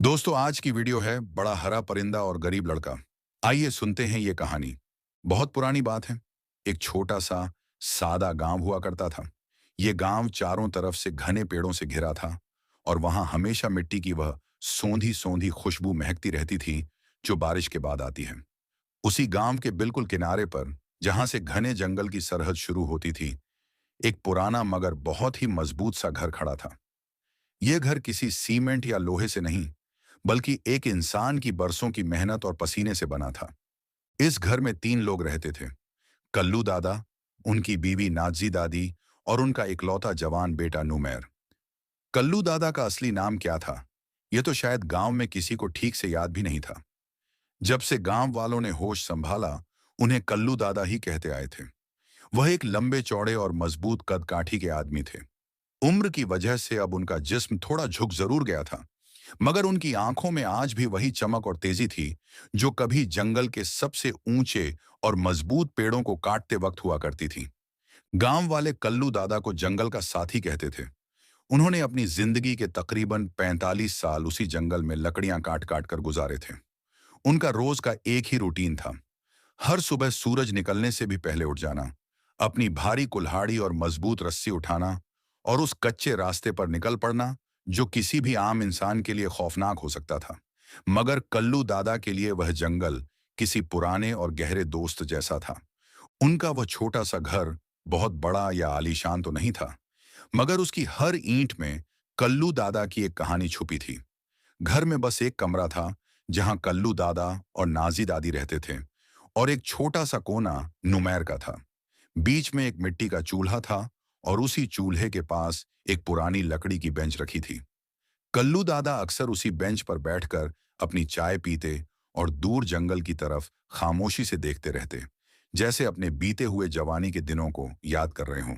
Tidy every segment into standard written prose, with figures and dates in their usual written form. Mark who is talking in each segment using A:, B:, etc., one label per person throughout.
A: दोस्तों, आज की वीडियो है बड़ा हरा परिंदा और गरीब लड़का। आइए सुनते हैं ये कहानी। बहुत पुरानी बात है। एक छोटा सा सादा गांव हुआ करता था। ये गांव चारों तरफ से घने पेड़ों से घिरा था और वहां हमेशा मिट्टी की वह सोंधी सोंधी खुशबू महकती रहती थी जो बारिश के बाद आती है। उसी गांव के बिल्कुल किनारे पर, जहां से घने जंगल की सरहद शुरू होती थी, एक पुराना मगर बहुत ही मजबूत सा घर खड़ा था। यह घर किसी सीमेंट या लोहे से नहीं, बल्कि एक इंसान की बरसों की मेहनत और पसीने से बना था। इस घर में 3 लोग रहते थे। कल्लू दादा, उनकी बीवी नाजी दादी और उनका इकलौता जवान बेटा नुमैर। कल्लू दादा का असली नाम क्या था, यह तो शायद गांव में किसी को ठीक से याद भी नहीं था। जब से गांव वालों ने होश संभाला, उन्हें कल्लू दादा ही कहते आए थे। वह एक लंबे चौड़े और मजबूत कद काठी के आदमी थे। उम्र की वजह से अब उनका जिस्म थोड़ा झुक जरूर गया था, मगर उनकी आंखों में आज भी वही चमक और तेजी थी जो कभी जंगल के सबसे ऊंचे और मजबूत पेड़ों को काटते वक्त हुआ करती थी। गांव वाले कल्लू दादा को जंगल का साथी कहते थे। उन्होंने अपनी जिंदगी के तकरीबन 45 साल उसी जंगल में लकड़ियां काट काट कर गुजारे थे। उनका रोज का एक ही रूटीन था। हर सुबह सूरज निकलने से भी पहले उठ जाना, अपनी भारी कुल्हाड़ी और मजबूत रस्सी उठाना और उस कच्चे रास्ते पर निकल पड़ना जो किसी भी आम इंसान के लिए खौफनाक हो सकता था। मगर कल्लू दादा के लिए वह जंगल किसी पुराने और गहरे दोस्त जैसा था। उनका वह छोटा सा घर बहुत बड़ा या आलीशान तो नहीं था, मगर उसकी हर ईंट में कल्लू दादा की एक कहानी छुपी थी। घर में बस एक कमरा था जहां कल्लू दादा और नाजी दादी रहते थे, और एक छोटा सा कोना नुमैर का था। बीच में एक मिट्टी का चूल्हा था और उसी चूल्हे के पास एक पुरानी लकड़ी की बेंच रखी थी। कल्लू दादा अक्सर उसी बेंच पर बैठकर अपनी चाय पीते और दूर जंगल की तरफ खामोशी से देखते रहते, जैसे अपने बीते हुए जवानी के दिनों को याद कर रहे हों।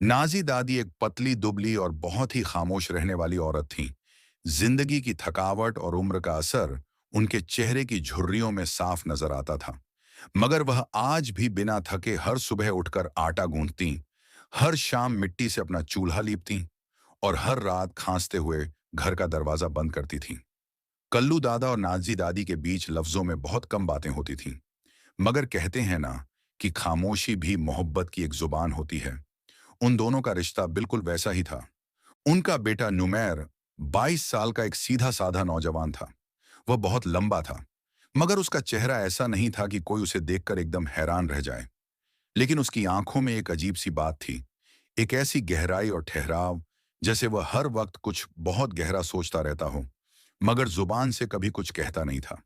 A: नाजी दादी एक पतली दुबली और बहुत ही खामोश रहने वाली औरत थीं। जिंदगी की थकावट और उम्र का असर उनके चेहरे की झुर्रियों में साफ नजर आता था, मगर वह आज भी बिना थके हर सुबह उठकर आटा गूंथती, हर शाम मिट्टी से अपना चूल्हा लीपती और हर रात खांसते हुए घर का दरवाजा बंद करती थीं। कल्लू दादा और नाजी दादी के बीच लफ्जों में बहुत कम बातें होती थीं, मगर कहते हैं ना कि खामोशी भी मोहब्बत की एक जुबान होती है। उन दोनों का रिश्ता बिल्कुल वैसा ही था। उनका बेटा नुमैर 22 साल का एक सीधा साधा नौजवान था। वह बहुत लंबा था, मगर उसका चेहरा ऐसा नहीं था कि कोई उसे देखकर एकदम हैरान रह जाए। लेकिन उसकी आंखों में एक अजीब सी बात थी, एक ऐसी गहराई और ठहराव, जैसे वह हर वक्त कुछ बहुत गहरा सोचता रहता हो, मगर जुबान से कभी कुछ कहता नहीं था।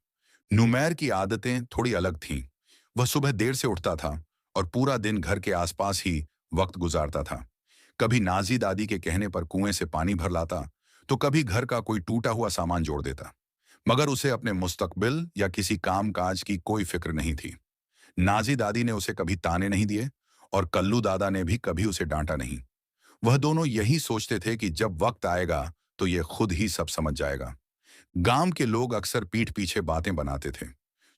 A: नुमैर की आदतें थोड़ी अलग थीं। वह सुबह देर से उठता था और पूरा दिन घर के आसपास ही वक्त गुजारता था। कभी नाजी दादी के कहने पर कुएं से पानी भर लाता, तो कभी घर का कोई टूटा हुआ सामान जोड़ देता, मगर उसे अपने मुस्तकबिल या किसी काम काज की कोई फिक्र नहीं थी। नाजी दादी ने उसे कभी ताने नहीं दिए और कल्लू दादा ने भी कभी उसे डांटा नहीं। वह दोनों यही सोचते थे कि जब वक्त आएगा तो यह खुद ही सब समझ जाएगा। गांव के लोग अक्सर पीठ पीछे बातें बनाते थे।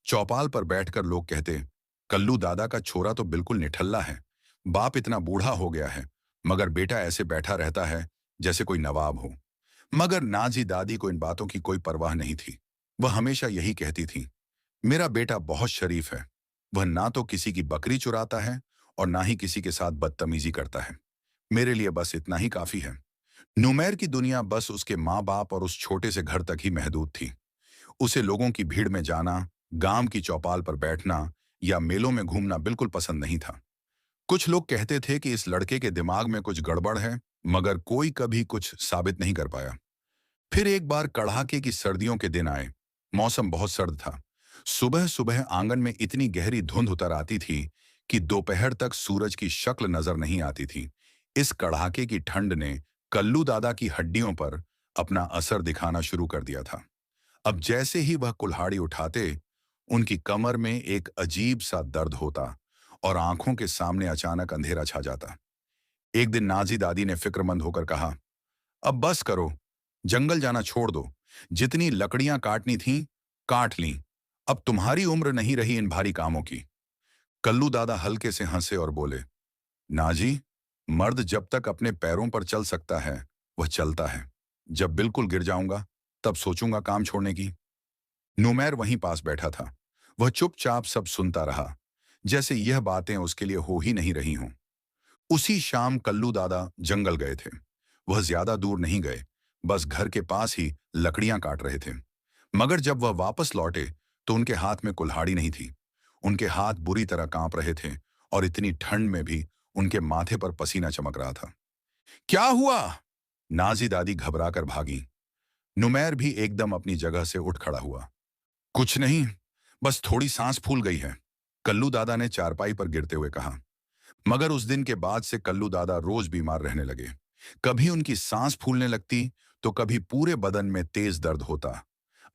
A: चौपाल पर बैठकर लोग कहते, कल्लू दादा का छोरा तो बिल्कुल निठल्ला है। बाप इतना बूढ़ा हो गया है, मगर बेटा ऐसे बैठा रहता है जैसे कोई नवाब हो। मगर नाजी दादी को इन बातों की कोई परवाह नहीं थी। वह हमेशा यही कहती थी, मेरा बेटा बहुत शरीफ है। वह ना तो किसी की बकरी चुराता है और ना ही किसी के साथ बदतमीजी करता है। मेरे लिए बस इतना ही काफी है। नुमैर की दुनिया बस उसके माँ बाप और उस छोटे से घर तक ही महदूद थी। उसे लोगों की भीड़ में जाना, गांव की चौपाल पर बैठना या मेलों में घूमना बिल्कुल पसंद नहीं था। कुछ लोग कहते थे कि इस लड़के के दिमाग में कुछ गड़बड़ है, मगर कोई कभी कुछ साबित नहीं कर पाया। फिर एक बार कड़ाके की सर्दियों के दिन आए। मौसम बहुत सर्द था। सुबह सुबह आंगन में इतनी गहरी धुंध उतर आती थी कि दोपहर तक सूरज की शक्ल नजर नहीं आती थी। इस कड़ाके की ठंड ने कल्लू दादा की हड्डियों पर अपना असर दिखाना शुरू कर दिया था। अब जैसे ही वह कुल्हाड़ी उठाते, उनकी कमर में एक अजीब सा दर्द होता और आंखों के सामने अचानक अंधेरा छा जाता। एक दिन नाजी दादी ने फिक्रमंद होकर कहा, अब बस करो, जंगल जाना छोड़ दो। जितनी लकड़ियां काटनी थीं, काट लीं। अब तुम्हारी उम्र नहीं रही इन भारी कामों की। कल्लू दादा हल्के से हंसे और बोले, नाजी, मर्द जब तक अपने पैरों पर चल सकता है, वह चलता है। जब बिल्कुल गिर जाऊंगा, तब सोचूंगा काम छोड़ने की। नुमैर वहीं पास बैठा था। वह चुपचाप सब सुनता रहा, जैसे यह बातें उसके लिए हो ही नहीं रही हों। उसी शाम कल्लू दादा जंगल गए थे। वह ज्यादा दूर नहीं गए, बस घर के पास ही लकड़ियां काट रहे थे। मगर जब वह वापस लौटे तो उनके हाथ में कुल्हाड़ी नहीं थी। उनके हाथ बुरी तरह कांप रहे थे और इतनी ठंड में भी उनके माथे पर पसीना चमक रहा था। क्या हुआ? नाजी दादी घबरा कर भागी। नुमैर भी एकदम अपनी जगह से उठ खड़ा हुआ। कुछ नहीं, बस थोड़ी सांस फूल गई है, कल्लू दादा ने चारपाई पर गिरते हुए कहा। मगर उस दिन के बाद से कल्लू दादा रोज बीमार रहने लगे। कभी उनकी सांस फूलने लगती तो कभी पूरे बदन में तेज दर्द होता।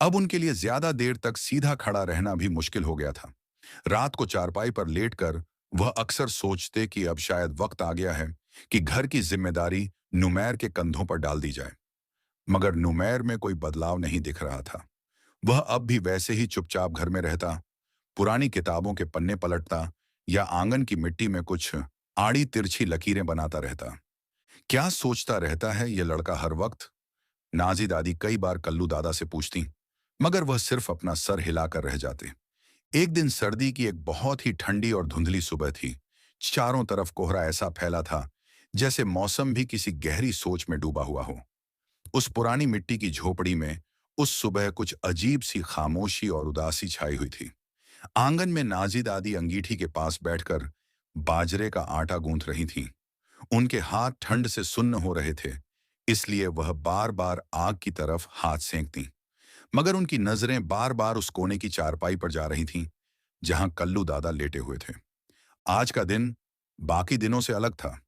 A: अब उनके लिए ज्यादा देर तक सीधा खड़ा रहना भी मुश्किल हो गया था। रात को चारपाई पर लेटकर वह अक्सर सोचते कि अब शायद वक्त आ गया है कि घर की जिम्मेदारी नुमैर के कंधों पर डाल दी जाए। मगर नुमैर में कोई बदलाव नहीं दिख रहा था। वह अब भी वैसे ही चुपचाप घर में रहता, पुरानी किताबों के पन्ने पलटता या आंगन की मिट्टी में कुछ आड़ी तिरछी लकीरें बनाता रहता। क्या सोचता रहता है ये लड़का हर वक्त? नाजी दादी कई बार कल्लू दादा से पूछती, मगर वह सिर्फ अपना सर हिलाकर रह जाते। एक दिन सर्दी की एक बहुत ही ठंडी और धुंधली सुबह थी। चारों तरफ कोहरा ऐसा फैला था जैसे मौसम भी किसी गहरी सोच में डूबा हुआ हो। उस पुरानी मिट्टी की झोपड़ी में उस सुबह कुछ अजीब सी खामोशी और उदासी छाई हुई थी। आंगन में नाजी दादी अंगीठी के पास बैठकर बाजरे का आटा गूंथ रही थीं। उनके हाथ ठंड से सुन्न हो रहे थे, इसलिए वह बार बार आग की तरफ हाथ सेंकती। मगर उनकी नजरें बार बार उस कोने की चारपाई पर जा रही थीं, जहां कल्लू दादा लेटे हुए थे। आज का दिन बाकी दिनों से अलग था।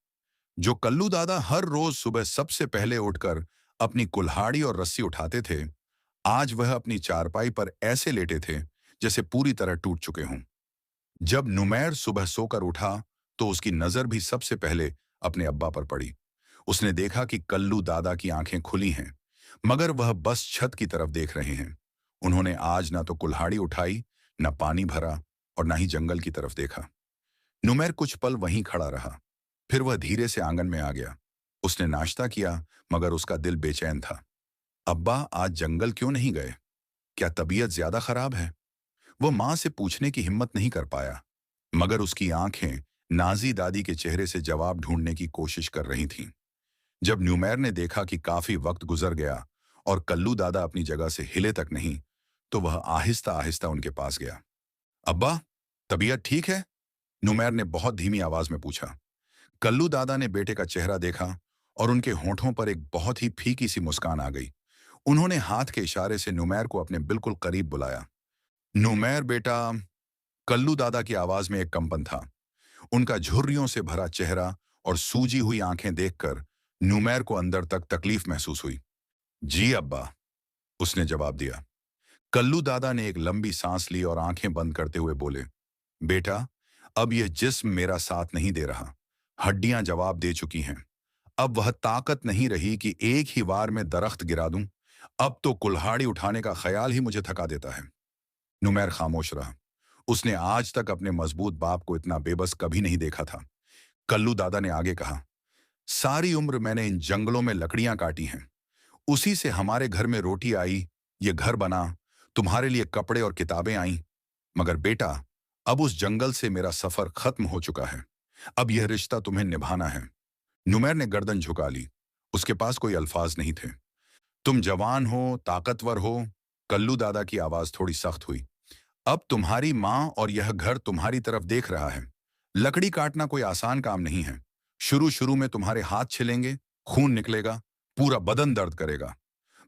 A: जो कल्लू दादा हर रोज सुबह सबसे पहले उठकर अपनी कुल्हाड़ी और रस्सी उठाते थे, आज वह अपनी चारपाई पर ऐसे लेटे थे जैसे पूरी तरह टूट चुके हों। जब नुमैर सुबह सोकर उठा तो उसकी नजर भी सबसे पहले अपने अब्बा पर पड़ी। उसने देखा कि कल्लू दादा की आंखें खुली हैं, मगर वह बस छत की तरफ देख रहे हैं। उन्होंने आज ना तो कुल्हाड़ी उठाई, न पानी भरा और न ही जंगल की तरफ देखा। नुमैर कुछ पल वहीं खड़ा रहा, फिर वह धीरे से आंगन में आ गया। उसने नाश्ता किया, मगर उसका दिल बेचैन था। अब्बा आज जंगल क्यों नहीं गए? क्या तबीयत ज्यादा खराब है? वो मां से पूछने की हिम्मत नहीं कर पाया, मगर उसकी आंखें नाजी दादी के चेहरे से जवाब ढूंढने की कोशिश कर रही थीं। जब न्यूमैर ने देखा कि काफी वक्त गुजर गया और कल्लू दादा अपनी जगह से हिले तक नहीं, तो वह आहिस्ता आहिस्ता उनके पास गया। अब्बा, तबीयत ठीक है? नुमैर ने बहुत धीमी आवाज में पूछा। कल्लू दादा ने बेटे का चेहरा देखा और उनके होठों पर एक बहुत ही फीकी सी मुस्कान आ गई। उन्होंने हाथ के इशारे से नुमैर को अपने बिल्कुल करीब बुलाया। नुमैर बेटा, कल्लू दादा की आवाज में एक कंपन था। उनका झुर्रियों से भरा चेहरा और सूजी हुई आंखें देखकर नुमैर को अंदर तक तकलीफ महसूस हुई। जी अब्बा, उसने जवाब दिया। कल्लू दादा ने एक लंबी सांस ली और आंखें बंद करते हुए बोले, बेटा, अब यह जिस्म मेरा साथ नहीं दे रहा। हड्डियां जवाब दे चुकी हैं। अब वह ताकत नहीं रही कि एक ही वार में दरख्त गिरा दूं। अब तो कुल्हाड़ी उठाने का ख्याल ही मुझे थका देता है। नुमैर खामोश रहा। उसने आज तक अपने मजबूत बाप को इतना बेबस कभी नहीं देखा था। कल्लू दादा ने आगे कहा, सारी उम्र मैंने इन जंगलों में लकड़ियां काटी हैं। उसी से हमारे घर में रोटी आई, ये घर बना, तुम्हारे लिए कपड़े और किताबें आईं। मगर बेटा, अब उस जंगल से मेरा सफर खत्म हो चुका है। अब यह रिश्ता तुम्हें निभाना है। नुमैर ने गर्दन झुका ली। उसके पास कोई अल्फाज नहीं थे। तुम जवान हो, ताकतवर हो। कल्लू दादा की आवाज थोड़ी सख्त हुई। अब तुम्हारी माँ और यह घर तुम्हारी तरफ देख रहा है। लकड़ी काटना कोई आसान काम नहीं है। शुरू शुरू में तुम्हारे हाथ छिलेंगे, खून निकलेगा, पूरा बदन दर्द करेगा।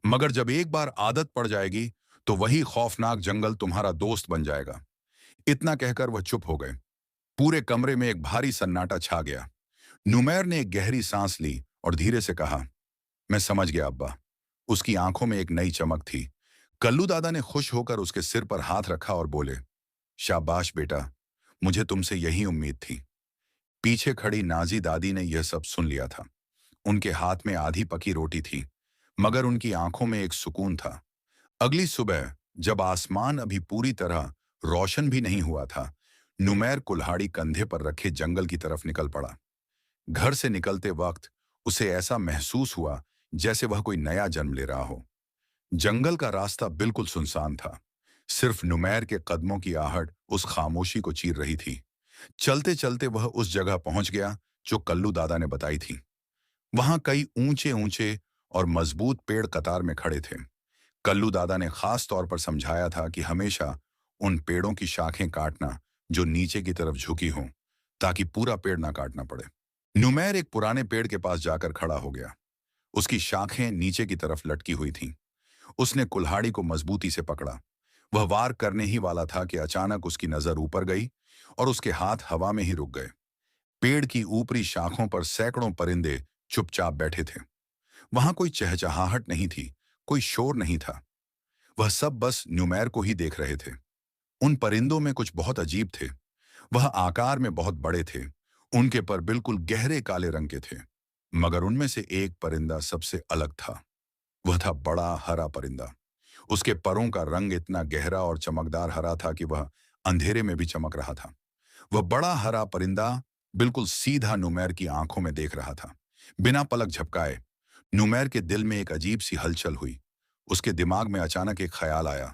A: मगर जब एक बार आदत पड़ जाएगी तो वही खौफनाक जंगल तुम्हारा दोस्त बन जाएगा। इतना कहकर वह चुप हो गए। पूरे कमरे में एक भारी सन्नाटा छा गया। नुमैर ने एक गहरी सांस ली और धीरे से कहा, मैं समझ गया अब्बा। उसकी आंखों में एक नई चमक थी। कल्लू दादा ने खुश होकर उसके सिर पर हाथ रखा और बोले, शाबाश बेटा, मुझे तुमसे यही उम्मीद थी। पीछे खड़ी नाजी दादी ने यह सब सुन लिया था। उनके हाथ में आधी पकी रोटी थी, मगर उनकी आंखों में एक सुकून था। अगली सुबह जब आसमान अभी पूरी तरह रोशन भी नहीं हुआ था, नुमैर कुल्हाड़ी कंधे पर रखे जंगल की तरफ निकल पड़ा। घर से निकलते वक्त उसे ऐसा महसूस हुआ जैसे वह कोई नया जन्म ले रहा हो। जंगल का रास्ता बिल्कुल सुनसान था। सिर्फ नुमैर के कदमों की आहट उस खामोशी को चीर रही थी। चलते चलते वह उस जगह पहुंच गया जो कल्लू दादा ने बताई थी। वहां कई ऊंचे ऊंचे और मजबूत पेड़ कतार में खड़े थे। कल्लू दादा ने खास तौर पर समझाया था कि हमेशा उन पेड़ों की शाखें काटना जो नीचे की तरफ झुकी हों, ताकि पूरा पेड़ ना काटना पड़े। नुमैर एक पुराने पेड़ के पास जाकर खड़ा हो गया। उसकी शाखें नीचे की तरफ लटकी हुई थीं। उसने कुल्हाड़ी को मजबूती से पकड़ा। वह वार करने ही वाला था कि अचानक उसकी नजर ऊपर गई और उसके हाथ हवा में ही रुक गए। पेड़ की ऊपरी शाखों पर सैकड़ों परिंदे चुपचाप बैठे थे। वहां कोई चहचहाहट नहीं थी, कोई शोर नहीं था। वह सब बस न्यूमैर को ही देख रहे थे। उन परिंदों में कुछ बहुत अजीब थे। वह आकार में बहुत बड़े थे। उनके पर बिल्कुल गहरे काले रंग के थे। मगर उनमें से एक परिंदा सबसे अलग था। वह था बड़ा हरा परिंदा। उसके परों का रंग इतना गहरा और चमकदार हरा था कि वह अंधेरे में भी चमक रहा था। वह बड़ा हरा परिंदा बिल्कुल सीधा नुमैर की आंखों में देख रहा था। बिना पलक झपकाए नुमैर के दिल में एक अजीब सी हलचल हुई। उसके दिमाग में अचानक एक ख्याल आया।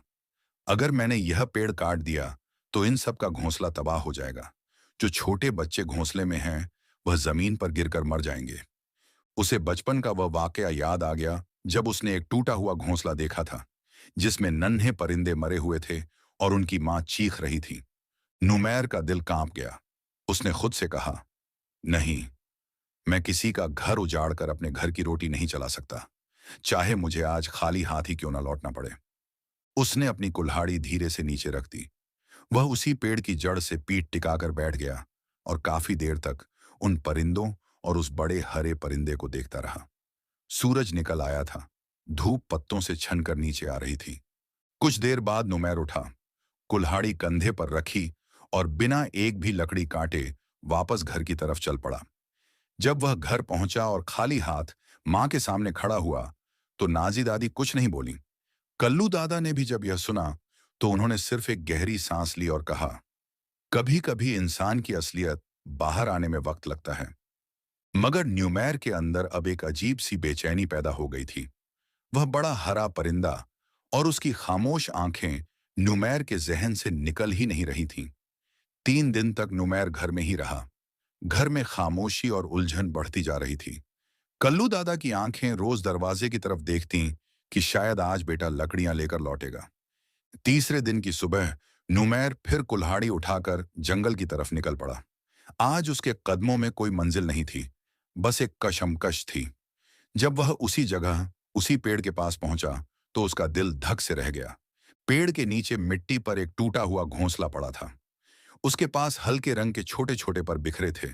A: अगर मैंने यह पेड़ काट दिया तो इन सब का घोंसला तबाह हो जाएगा। जो छोटे बच्चे घोंसले में हैं वह जमीन पर गिरकर मर जाएंगे। उसे बचपन का वह वाकया याद आ गया जब उसने एक टूटा हुआ घोंसला देखा था जिसमें नन्हे परिंदे मरे हुए थे और उनकी मां चीख रही थी। नुमैर का दिल कांप गया। उसने खुद से कहा, नहीं, मैं किसी का घर उजाड़ कर अपने घर की रोटी नहीं चला सकता, चाहे मुझे आज खाली हाथ ही क्यों ना लौटना पड़े। उसने अपनी कुल्हाड़ी धीरे से नीचे रख दी। वह उसी पेड़ की जड़ से पीठ टिकाकर बैठ गया और काफी देर तक उन परिंदों और उस बड़े हरे परिंदे को देखता रहा। सूरज निकल आया था। धूप पत्तों से छनकर नीचे आ रही थी। कुछ देर बाद नुमैर उठा, कुल्हाड़ी कंधे पर रखी और बिना एक भी लकड़ी काटे वापस घर की तरफ चल पड़ा। जब वह घर पहुंचा और खाली हाथ मां के सामने खड़ा हुआ तो नाजी दादी कुछ नहीं बोली। कल्लू दादा ने भी जब यह सुना तो उन्होंने सिर्फ एक गहरी सांस ली और कहा, कभी कभी इंसान की असलियत बाहर आने में वक्त लगता है। मगर न्यूमैर के अंदर अब एक अजीब सी बेचैनी पैदा हो गई थी। वह बड़ा हरा परिंदा और उसकी खामोश आंखें नुमैर के जहन से निकल ही नहीं रही थीं। 3 दिन तक नुमैर घर में ही रहा। घर में खामोशी और उलझन बढ़ती जा रही थी। कल्लू दादा की आंखें रोज दरवाजे की तरफ देखतीं कि शायद आज बेटा लकड़ियां लेकर लौटेगा। तीसरे दिन की सुबह नुमैर फिर कुल्हाड़ी उठाकर जंगल की तरफ निकल पड़ा। आज उसके कदमों में कोई मंजिल नहीं थी, बस एक कशमकश थी। जब वह उसी जगह उसी पेड़ के पास पहुंचा तो उसका दिल धक से रह गया। पेड़ के नीचे मिट्टी पर एक टूटा हुआ घोंसला पड़ा था। उसके पास हल्के रंग के छोटे छोटे पर बिखरे थे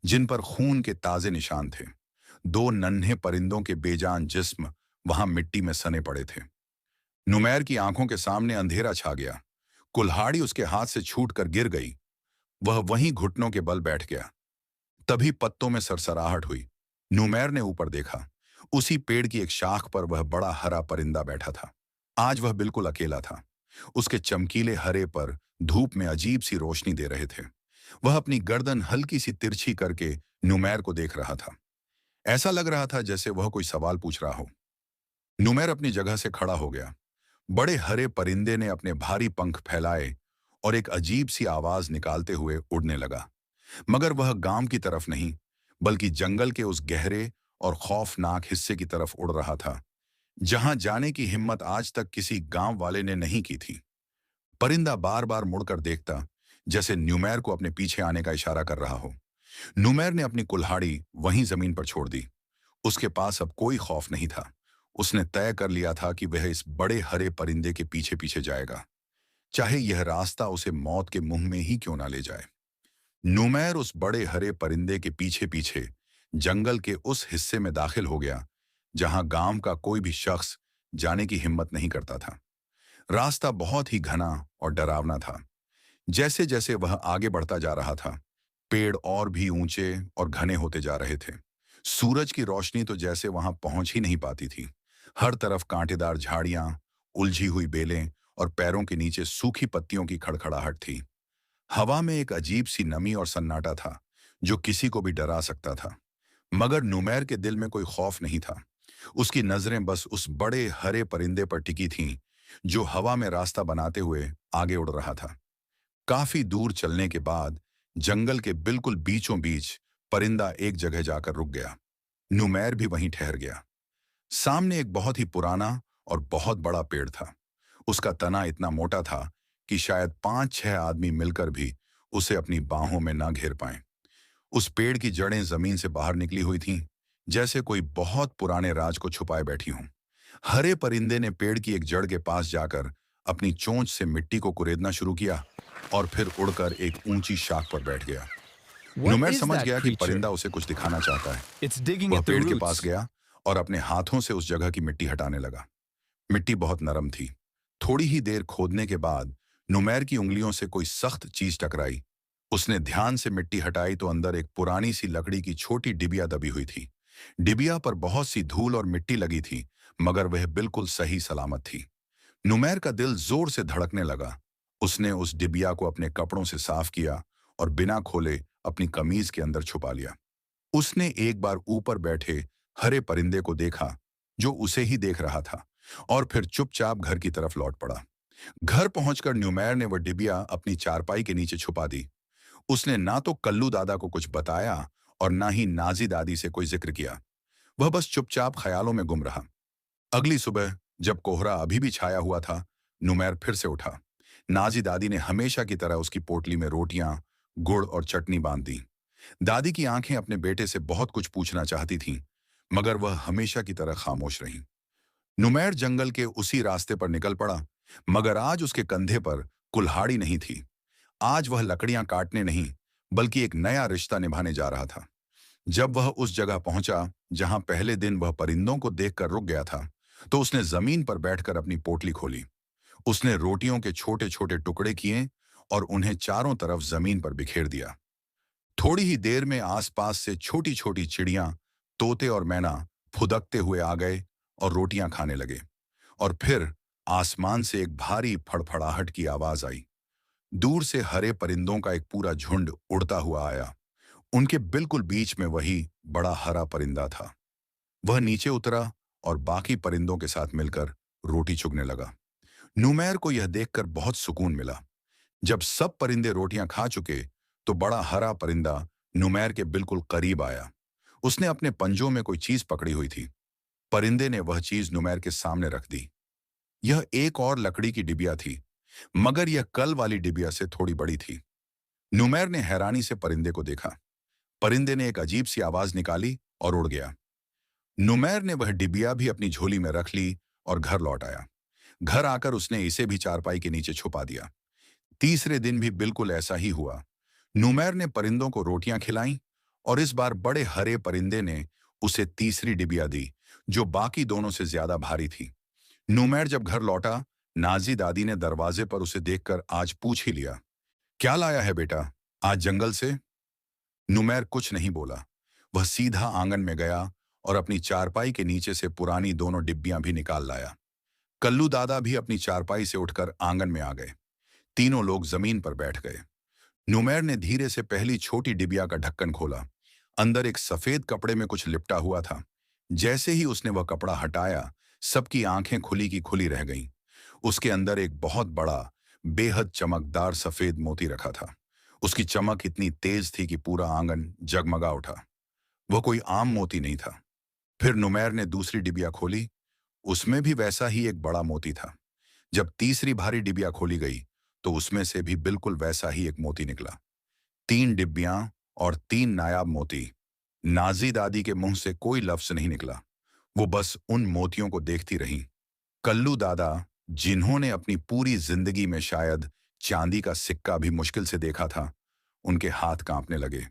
A: जिन पर खून के ताजे निशान थे। दो नन्हे परिंदों के बेजान जिस्म वहां मिट्टी में सने पड़े थे। नुमैर की आंखों के सामने अंधेरा छा गया। कुल्हाड़ी उसके हाथ से छूटकर गिर गई। वह वहीं घुटनों के बल बैठ गया। तभी पत्तों में सरसराहट हुई। नुमैर ने ऊपर देखा। उसी पेड़ की एक शाख पर वह बड़ा हरा परिंदा बैठा था। आज वह बिल्कुल अकेला था। उसके चमकीले हरे पर धूप में अजीब सी रोशनी दे रहे थे। वह अपनी गर्दन हल्की सी तिरछी करके नुमैर को देख रहा था। ऐसा लग रहा था जैसे वह कोई सवाल पूछ रहा हो। नुमैर अपनी जगह से खड़ा हो गया। बड़े हरे परिंदे ने अपने भारी पंख फैलाए और एक अजीब सी आवाज निकालते हुए उड़ने लगा। मगर वह गांव की तरफ नहीं, बल्कि जंगल के उस गहरे और खौफनाक हिस्से की तरफ उड़ रहा था जहां जाने की हिम्मत आज तक किसी गांव वाले ने नहीं की थी। परिंदा बार बार मुड़कर देखता, जैसे न्यूमैर को अपने पीछे आने का इशारा कर रहा हो। न्यूमैर ने अपनी कुल्हाड़ी वहीं जमीन पर छोड़ दी। उसके पास अब कोई खौफ नहीं था। उसने तय कर लिया था कि वह इस बड़े हरे परिंदे के पीछे पीछे जाएगा, चाहे यह रास्ता उसे मौत के मुंह में ही क्यों ना ले जाए। नुमैर उस बड़े हरे परिंदे के पीछे पीछे जंगल के उस हिस्से में दाखिल हो गया जहां गांव का कोई भी शख्स जाने की हिम्मत नहीं करता था। रास्ता बहुत ही घना और डरावना था। जैसे जैसे वह आगे बढ़ता जा रहा था, पेड़ और भी ऊंचे और घने होते जा रहे थे। सूरज की रोशनी तो जैसे वहां पहुंच ही नहीं पाती थी। हर तरफ कांटेदार झाड़ियां, उलझी हुई बेलें और पैरों के नीचे सूखी पत्तियों की खड़खड़ाहट थी। हवा में एक अजीब सी नमी और सन्नाटा था जो किसी को भी डरा सकता था। मगर नुमैर के दिल में कोई खौफ नहीं था। उसकी नजरें बस उस बड़े हरे परिंदे पर टिकी थीं, जो हवा में रास्ता बनाते हुए आगे उड़ रहा था। काफी दूर चलने के बाद जंगल के बिल्कुल बीचों बीच परिंदा एक जगह जाकर रुक गया। नुमैर भी वहीं ठहर गया। सामने एक बहुत ही पुराना और बहुत बड़ा पेड़ था। उसका तना इतना मोटा था कि शायद 5-6 आदमी मिलकर भी उसे अपनी बाहों में ना घेर पाएं। उस पेड़ की जड़ें जमीन से बाहर निकली हुई थीं, जैसे कोई बहुत पुराने राज को छुपाए बैठी हों। हरे परिंदे ने पेड़ की एक जड़ के पास जाकर अपनी चोंच से मिट्टी को कुरेदना शुरू किया और फिर उड़कर एक ऊंची शाख पर बैठ गया।
B: What
A: नुमैर
B: is
A: समझ
B: that
A: गया कि
B: creature?
A: परिंदा उसे कुछ दिखाना चाहता है।
B: It's digging
A: वह
B: at the
A: पेड़ के पास
B: roots.
A: गया और अपने हाथों से उस जगह की मिट्टी हटाने लगा। मिट्टी बहुत नरम थी। थोड़ी ही देर खोदने के बाद नुमैर की उंगलियों से कोई सख्त चीज टकराई। उसने ध्यान से मिट्टी हटाई तो अंदर एक पुरानी सी लकड़ी की छोटी डिबिया दबी हुई थी। डिबिया पर बहुत सी धूल और मिट्टी लगी थी, मगर वह बिल्कुल सही सलामत थी। नुमैर का दिल जोर से धड़कने लगा। उसने उस डिबिया को अपने कपड़ों से साफ किया और बिना खोले अपनी कमीज के अंदर छुपा लिया। उसने एक बार ऊपर बैठे हरे परिंदे को देखा, जो उसे ही देख रहा था, और फिर चुपचाप घर की तरफ लौट पड़ा। घर पहुंचकर न्यूमैर ने वह डिबिया अपनी चारपाई के नीचे छुपा दी। उसने ना तो कल्लू दादा को कुछ बताया और ना ही नाजी दादी से कोई जिक्र किया। वह बस चुपचाप ख्यालों में गुम रहा। अगली सुबह जब कोहरा अभी भी छाया हुआ था, नुमैर फिर से उठा। नाजी दादी ने हमेशा की तरह उसकी पोटली में रोटियां, गुड़ और चटनी बांध दी। दादी की आंखें अपने बेटे से बहुत कुछ पूछना चाहती थीं, मगर वह हमेशा की तरह खामोश रही। नुमैर जंगल के उसी रास्ते पर निकल पड़ा, मगर आज उसके कंधे पर कुल्हाड़ी नहीं थी। आज वह लकड़ियां काटने नहीं, बल्कि एक नया रिश्ता निभाने जा रहा था। जब वह उस जगह पहुंचा जहां पहले दिन वह परिंदों को देखकर रुक गया था, तो उसने जमीन पर बैठकर अपनी पोटली खोली। उसने रोटियों के छोटे छोटे टुकड़े किए और उन्हें चारों तरफ जमीन पर बिखेर दिया। थोड़ी ही देर में आसपास से छोटी छोटी चिड़ियां, तोते और मैना फुदकते हुए आ गए और रोटियां खाने लगे। और फिर आसमान से एक भारी फड़फड़ाहट की आवाज आई। दूर से हरे परिंदों का एक पूरा झुंड उड़ता हुआ आया। उनके बिल्कुल बीच में वही बड़ा हरा परिंदा था। वह नीचे उतरा और बाकी परिंदों के साथ मिलकर रोटी चुगने लगा। नुमैर को यह देखकर बहुत सुकून मिला। जब सब परिंदे रोटियां खा चुके, तो बड़ा हरा परिंदा नुमैर के बिल्कुल करीब आया। उसने अपने पंजों में कोई चीज पकड़ी हुई थी। परिंदे ने वह चीज नुमैर के सामने रख दी। यह एक और लकड़ी की डिबिया थी, मगर यह कल वाली डिबिया से थोड़ी बड़ी थी। नुमैर ने हैरानी से परिंदे को देखा। परिंदे ने एक अजीब सी आवाज निकाली और उड़ गया। नुमैर ने वह डिबिया भी अपनी झोली में रख ली और घर लौट आया। घर आकर उसने इसे भी चारपाई के नीचे छुपा दिया। तीसरे दिन भी बिल्कुल ऐसा ही हुआ। नुमैर ने परिंदों को रोटियां खिलाईं और इस बार बड़े हरे परिंदे ने उसे तीसरी डिबिया दी, जो बाकी दोनों से ज्यादा भारी थी। नुमैर जब घर लौटा, नाजी दादी ने दरवाजे पर उसे देखकर आज पूछ ही लिया, क्या लाया है बेटा, आज जंगल से? नुमैर कुछ नहीं बोला। वह सीधा आंगन में गया और अपनी चारपाई के नीचे से पुरानी दोनों डिब्बियां भी निकाल लाया। कल्लू दादा भी अपनी चारपाई से उठकर आंगन में आ गए। तीनों लोग जमीन पर बैठ गए। नुमैर ने धीरे से पहली छोटी डिबिया का ढक्कन खोला। अंदर एक सफेद कपड़े में कुछ लिपटा हुआ था। जैसे ही उसने वह कपड़ा हटाया, सबकी आंखें खुली की खुली रह गईं। उसके अंदर एक बहुत बड़ा, बेहद चमकदार सफेद मोती रखा था। उसकी चमक इतनी तेज थी कि पूरा आंगन जगमगा उठा। वह कोई आम मोती नहीं था। फिर नुमैर ने दूसरी डिबिया खोली। उसमें भी वैसा ही एक बड़ा मोती था। जब तीसरी भारी डिबिया खोली गई, तो उसमें से भी बिल्कुल वैसा ही एक मोती निकला। 3 डिब्बियां और 3 नायाब मोती। नाजी दादी के मुंह से कोई लफ्ज नहीं निकला। वो बस उन मोतियों को देखती रहीं। कल्लू दादा, जिन्होंने अपनी पूरी जिंदगी में शायद चांदी का सिक्का भी मुश्किल से देखा था, उनके हाथ कांपने लगे।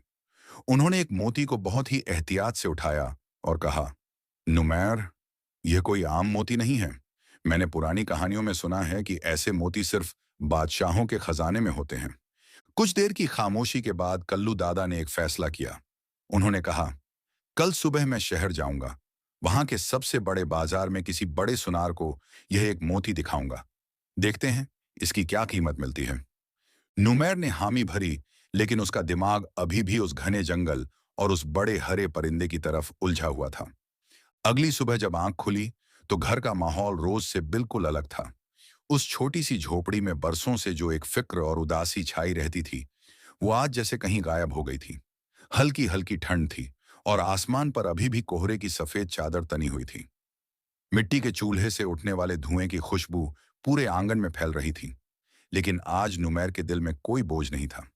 A: उन्होंने एक मोती को बहुत ही एहतियात से उठाया और कहा, नुमैर, यह कोई आम मोती नहीं है। मैंने पुरानी कहानियों में सुना है कि ऐसे मोती सिर्फ बादशाहों के खजाने में होते हैं। कुछ देर की खामोशी के बाद कल्लू दादा ने एक फैसला किया। उन्होंने कहा, कल सुबह मैं शहर जाऊंगा। वहां के सबसे बड़े बाजार में किसी बड़े सुनार को यह एक मोती दिखाऊंगा। देखते हैं इसकी क्या कीमत मिलती है। नुमैर ने हामी भरी, लेकिन उसका दिमाग अभी भी उस घने जंगल और उस बड़े हरे परिंदे की तरफ उलझा हुआ था। अगली सुबह जब आंख खुली तो घर का माहौल रोज से बिल्कुल अलग था। उस छोटी सी झोपड़ी में बरसों से जो एक फिक्र और उदासी छाई रहती थी, वो आज जैसे कहीं गायब हो गई थी। हल्की हल्की ठंड थी और आसमान पर अभी भी कोहरे की सफेद चादर तनी हुई थी। मिट्टी के चूल्हे से उठने वाले धुएं की खुशबू पूरे आंगन में फैल रही थी। लेकिन आज नुमैर के दिल में कोई बोझ नहीं था।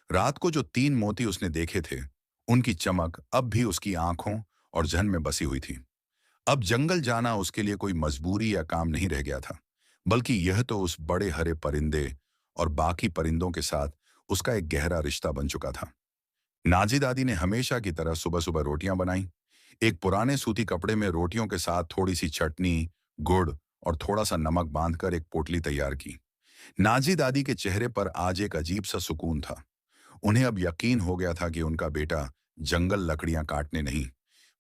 A: रात को जो 3 मोती उसने देखे थे, उनकी चमक अब भी उसकी आंखों और जहन में बसी हुई थी। अब जंगल जाना उसके लिए कोई मजबूरी या काम नहीं रह गया था, बल्कि यह तो उस बड़े हरे परिंदे और बाकी परिंदों के साथ उसका एक गहरा रिश्ता बन चुका था। नाजी दादी ने हमेशा की तरह सुबह सुबह रोटियां बनाई। एक पुराने सूती कपड़े में रोटियों के साथ थोड़ी सी चटनी, गुड़ और थोड़ा सा नमक बांधकर एक पोटली तैयार की। नाजी दादी के चेहरे पर आज एक अजीब सा सुकून था। उन्हें अब यकीन हो गया था कि उनका बेटा जंगल लकड़ियां काटने नहीं,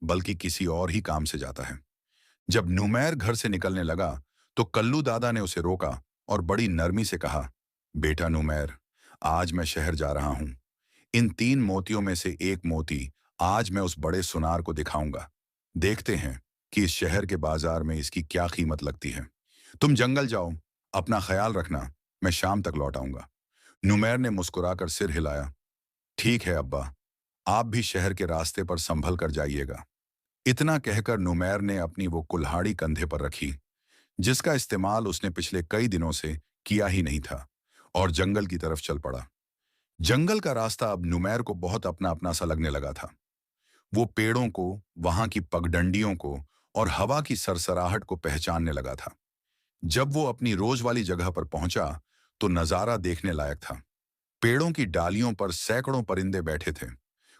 A: बल्कि किसी और ही काम से जाता है। जब नुमैर घर से निकलने लगा तो कल्लू दादा ने उसे रोका और बड़ी नरमी से कहा, बेटा नुमैर, आज मैं शहर जा रहा हूं। इन 3 मोतियों में से एक मोती आज मैं उस बड़े सुनार को दिखाऊंगा। देखते हैं कि इस शहर के बाजार में इसकी क्या कीमत लगती है। तुम जंगल जाओ, अपना ख्याल रखना, मैं शाम तक लौट आऊंगा। नुमैर ने मुस्कुराकर सिर हिलाया। ठीक है अब्बा, आप भी शहर के रास्ते पर संभल कर जाइएगा। इतना कहकर नुमैर ने अपनी वो कुल्हाड़ी कंधे पर रखी, जिसका इस्तेमाल उसने पिछले कई दिनों से किया ही नहीं था, और जंगल की तरफ चल पड़ा। जंगल का रास्ता अब नुमैर को बहुत अपना अपना सा लगने लगा था। वो पेड़ों को, वहां की पगडंडियों को और हवा की सरसराहट को पहचानने लगा था। जब वो अपनी रोज वाली जगह पर पहुंचा तो नजारा देखने लायक था। पेड़ों की डालियों पर सैकड़ों परिंदे बैठे थे।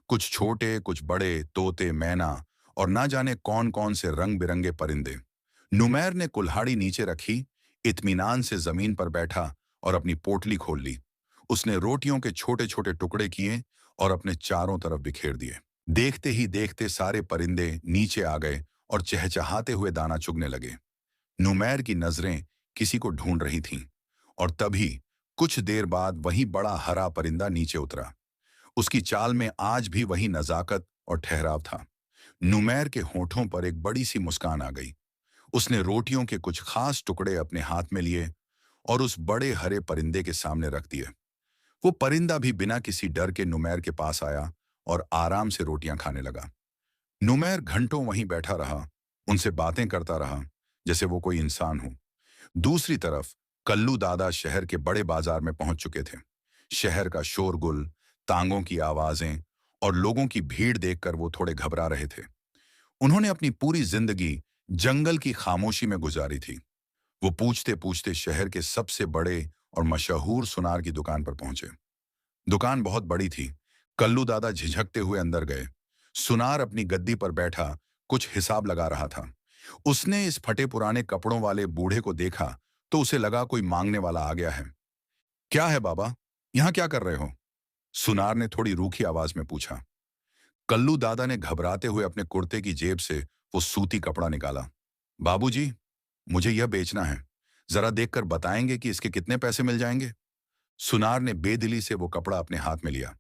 A: कुछ छोटे, कुछ बड़े, तोते, मैना और ना जाने कौन कौन से रंग बिरंगे परिंदे। नुमैर ने कुल्हाड़ी नीचे रखी, इत्मीनान से जमीन पर बैठा और अपनी पोटली खोल ली। उसने रोटियों के छोटे छोटे टुकड़े किए और अपने चारों तरफ बिखेर दिए। देखते ही देखते सारे परिंदे नीचे आ गए और चहचहाते हुए दाना चुगने लगे। नुमैर की नजरें किसी को ढूंढ रही थीं, और तभी कुछ देर बाद वही बड़ा हरा परिंदा नीचे उतरा। उसकी चाल में आज भी वही नजाकत और ठहराव था। नुमैर के होठों पर एक बड़ी सी मुस्कान आ गई। उसने रोटियों के कुछ खास टुकड़े अपने हाथ में लिए और उस बड़े हरे परिंदे के सामने रख दिए। वो परिंदा भी बिना किसी डर के नुमैर के पास आया और आराम से रोटियां खाने लगा। नुमैर घंटों वहीं बैठा रहा, उनसे बातें करता रहा, जैसे वो कोई इंसान हो। दूसरी तरफ कल्लू दादा शहर के बड़े बाजार में पहुंच चुके थे। शहर का शोरगुल, तांगों की आवाजें और लोगों की भीड़ देखकर वो थोड़े घबरा रहे थे। उन्होंने अपनी पूरी जिंदगी जंगल की खामोशी में गुजारी थी। वो पूछते पूछते शहर के सबसे बड़े और मशहूर सुनार की दुकान पर पहुंचे। दुकान बहुत बड़ी थी। कल्लू दादा झिझकते हुए अंदर गए। सुनार अपनी गद्दी पर बैठा कुछ हिसाब लगा रहा था। उसने इस फटे पुराने कपड़ों वाले बूढ़े को देखा तो उसे लगा कोई मांगने वाला आ गया है। क्या है बाबा, यहां क्या कर रहे हो? सुनार ने थोड़ी रूखी आवाज में पूछा। कल्लू दादा ने घबराते हुए अपने कुर्ते की जेब से वो सूती कपड़ा निकाला। बाबूजी, मुझे यह बेचना है, जरा देखकर बताएंगे कि इसके कितने पैसे मिल जाएंगे? सुनार ने बेदिली से वो कपड़ा अपने हाथ में लिया,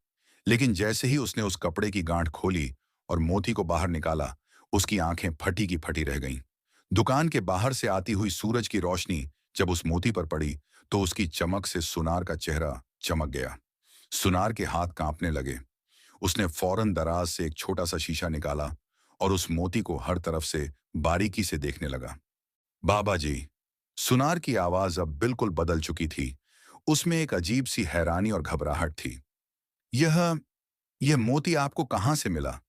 A: लेकिन जैसे ही उसने उस कपड़े की गांठ खोली और मोती को बाहर निकाला, उसकी आंखें फटी की फटी रह गईं। दुकान के बाहर से आती हुई सूरज की रोशनी जब उस मोती पर पड़ी तो उसकी चमक से सुनार का चेहरा चमक गया। सुनार के हाथ कांपने लगे। उसने फौरन दराज से एक छोटा सा शीशा निकाला और उस मोती को हर तरफ से बारीकी से देखने लगा। बाबा जी, सुनार की आवाज अब बिल्कुल बदल चुकी थी। उसमें एक अजीब सी हैरानी और घबराहट थी। यह यह मोती आपको कहां से मिला?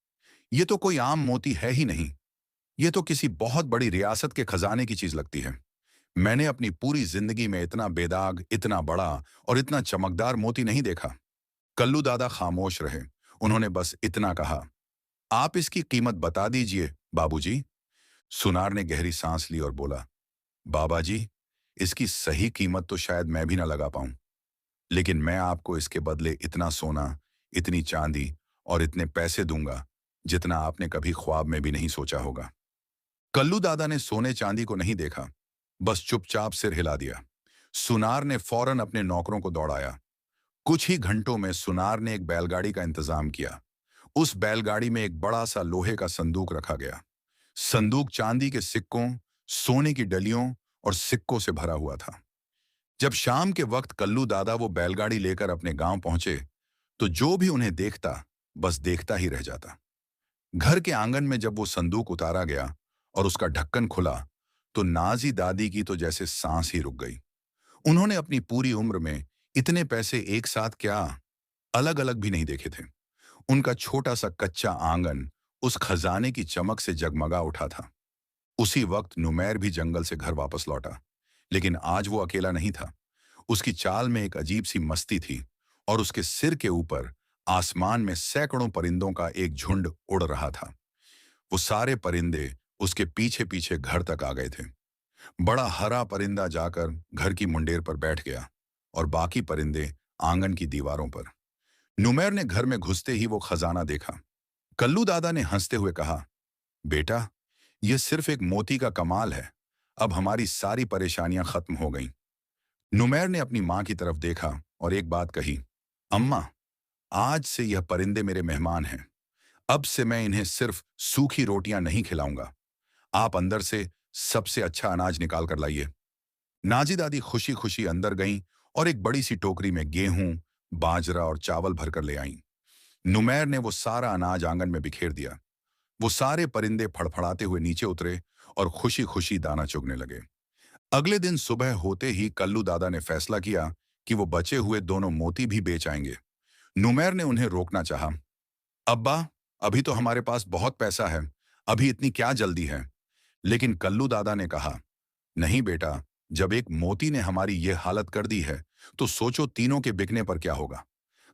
A: यह तो कोई आम मोती है ही नहीं। यह तो किसी बहुत बड़ी रियासत के खजाने की चीज लगती है। मैंने अपनी पूरी जिंदगी में इतना बेदाग, इतना बड़ा और इतना चमकदार मोती नहीं देखा। कल्लू दादा खामोश रहे। उन्होंने बस इतना कहा, आप इसकी कीमत बता दीजिए बाबूजी। सुनार ने गहरी सांस ली और बोला, बाबा जी, इसकी सही कीमत तो शायद मैं भी ना लगा पाऊं, लेकिन मैं आपको इसके बदले इतना सोना, इतनी चांदी और इतने पैसे दूंगा जितना आपने कभी ख्वाब में भी नहीं सोचा होगा। कल्लू दादा ने सोने चांदी को नहीं देखा, बस चुपचाप सिर हिला दिया। सुनार ने फौरन अपने नौकरों को दौड़ाया। कुछ ही घंटों में सुनार ने एक बैलगाड़ी का इंतजाम किया। उस बैलगाड़ी में एक बड़ा सा लोहे का संदूक रखा गया। संदूक चांदी के सिक्कों, सोने की डलियों और सिक्कों से भरा हुआ था। जब शाम के वक्त कल्लू दादा वो बैलगाड़ी लेकर अपने गांव पहुंचे, तो जो भी उन्हें देखता, बस देखता ही रह जाता। घर के आंगन में जब वो संदूक उतारा गया और उसका ढक्कन खुला, तो नाजी दादी की तो जैसे सांस ही रुक गई। उन्होंने अपनी पूरी उम्र में इतने पैसे एक साथ क्या अलग अलग भी नहीं देखे थे। उनका छोटा सा कच्चा आंगन उस खजाने की चमक से जगमगा उठा था। उसी वक्त नुमैर भी जंगल से घर वापस लौटा, लेकिन आज वो अकेला नहीं था। उसकी चाल में एक अजीब सी मस्ती थी और उसके सिर के ऊपर आसमान में सैकड़ों परिंदों का एक झुंड उड़ रहा था। वो सारे परिंदे उसके पीछे पीछे घर तक आ गए थे। बड़ा हरा परिंदा जाकर घर की मुंडेर पर बैठ गया और बाकी परिंदे आंगन की दीवारों पर। नुमैर ने घर में घुसते ही वो खजाना देखा। कल्लू दादा ने हंसते हुए कहा, बेटा, यह सिर्फ एक मोती का कमाल है। अब हमारी सारी परेशानियां खत्म हो गईं। नुमैर ने अपनी मां की तरफ देखा और एक बात कही, अम्मा, आज से यह परिंदे मेरे मेहमान हैं। अब से मैं इन्हें सिर्फ सूखी रोटियां नहीं खिलाऊंगा। आप अंदर से सबसे अच्छा अनाज निकाल कर लाइए। नाजी दादी खुशी खुशी अंदर गईं और एक बड़ी सी टोकरी में गेहूं, बाजरा और चावल भरकर ले आईं। नुमैर ने वो सारा अनाज आंगन में बिखेर दिया। वो सारे परिंदे फड़फड़ाते हुए नीचे उतरे और खुशी खुशी दाना चुगने लगे। अगले दिन सुबह होते ही कल्लू दादा ने फैसला किया कि वो बचे हुए दोनों मोती भी बेच आएंगे। नुमैर ने उन्हें रोकना चाहा। अब्बा, अभी तो हमारे पास बहुत पैसा है, अभी इतनी क्या जल्दी है? लेकिन कल्लू दादा ने कहा, नहीं बेटा, जब एक मोती ने हमारी ये हालत कर दी है, तो सोचो तीनों के बिकने पर क्या होगा।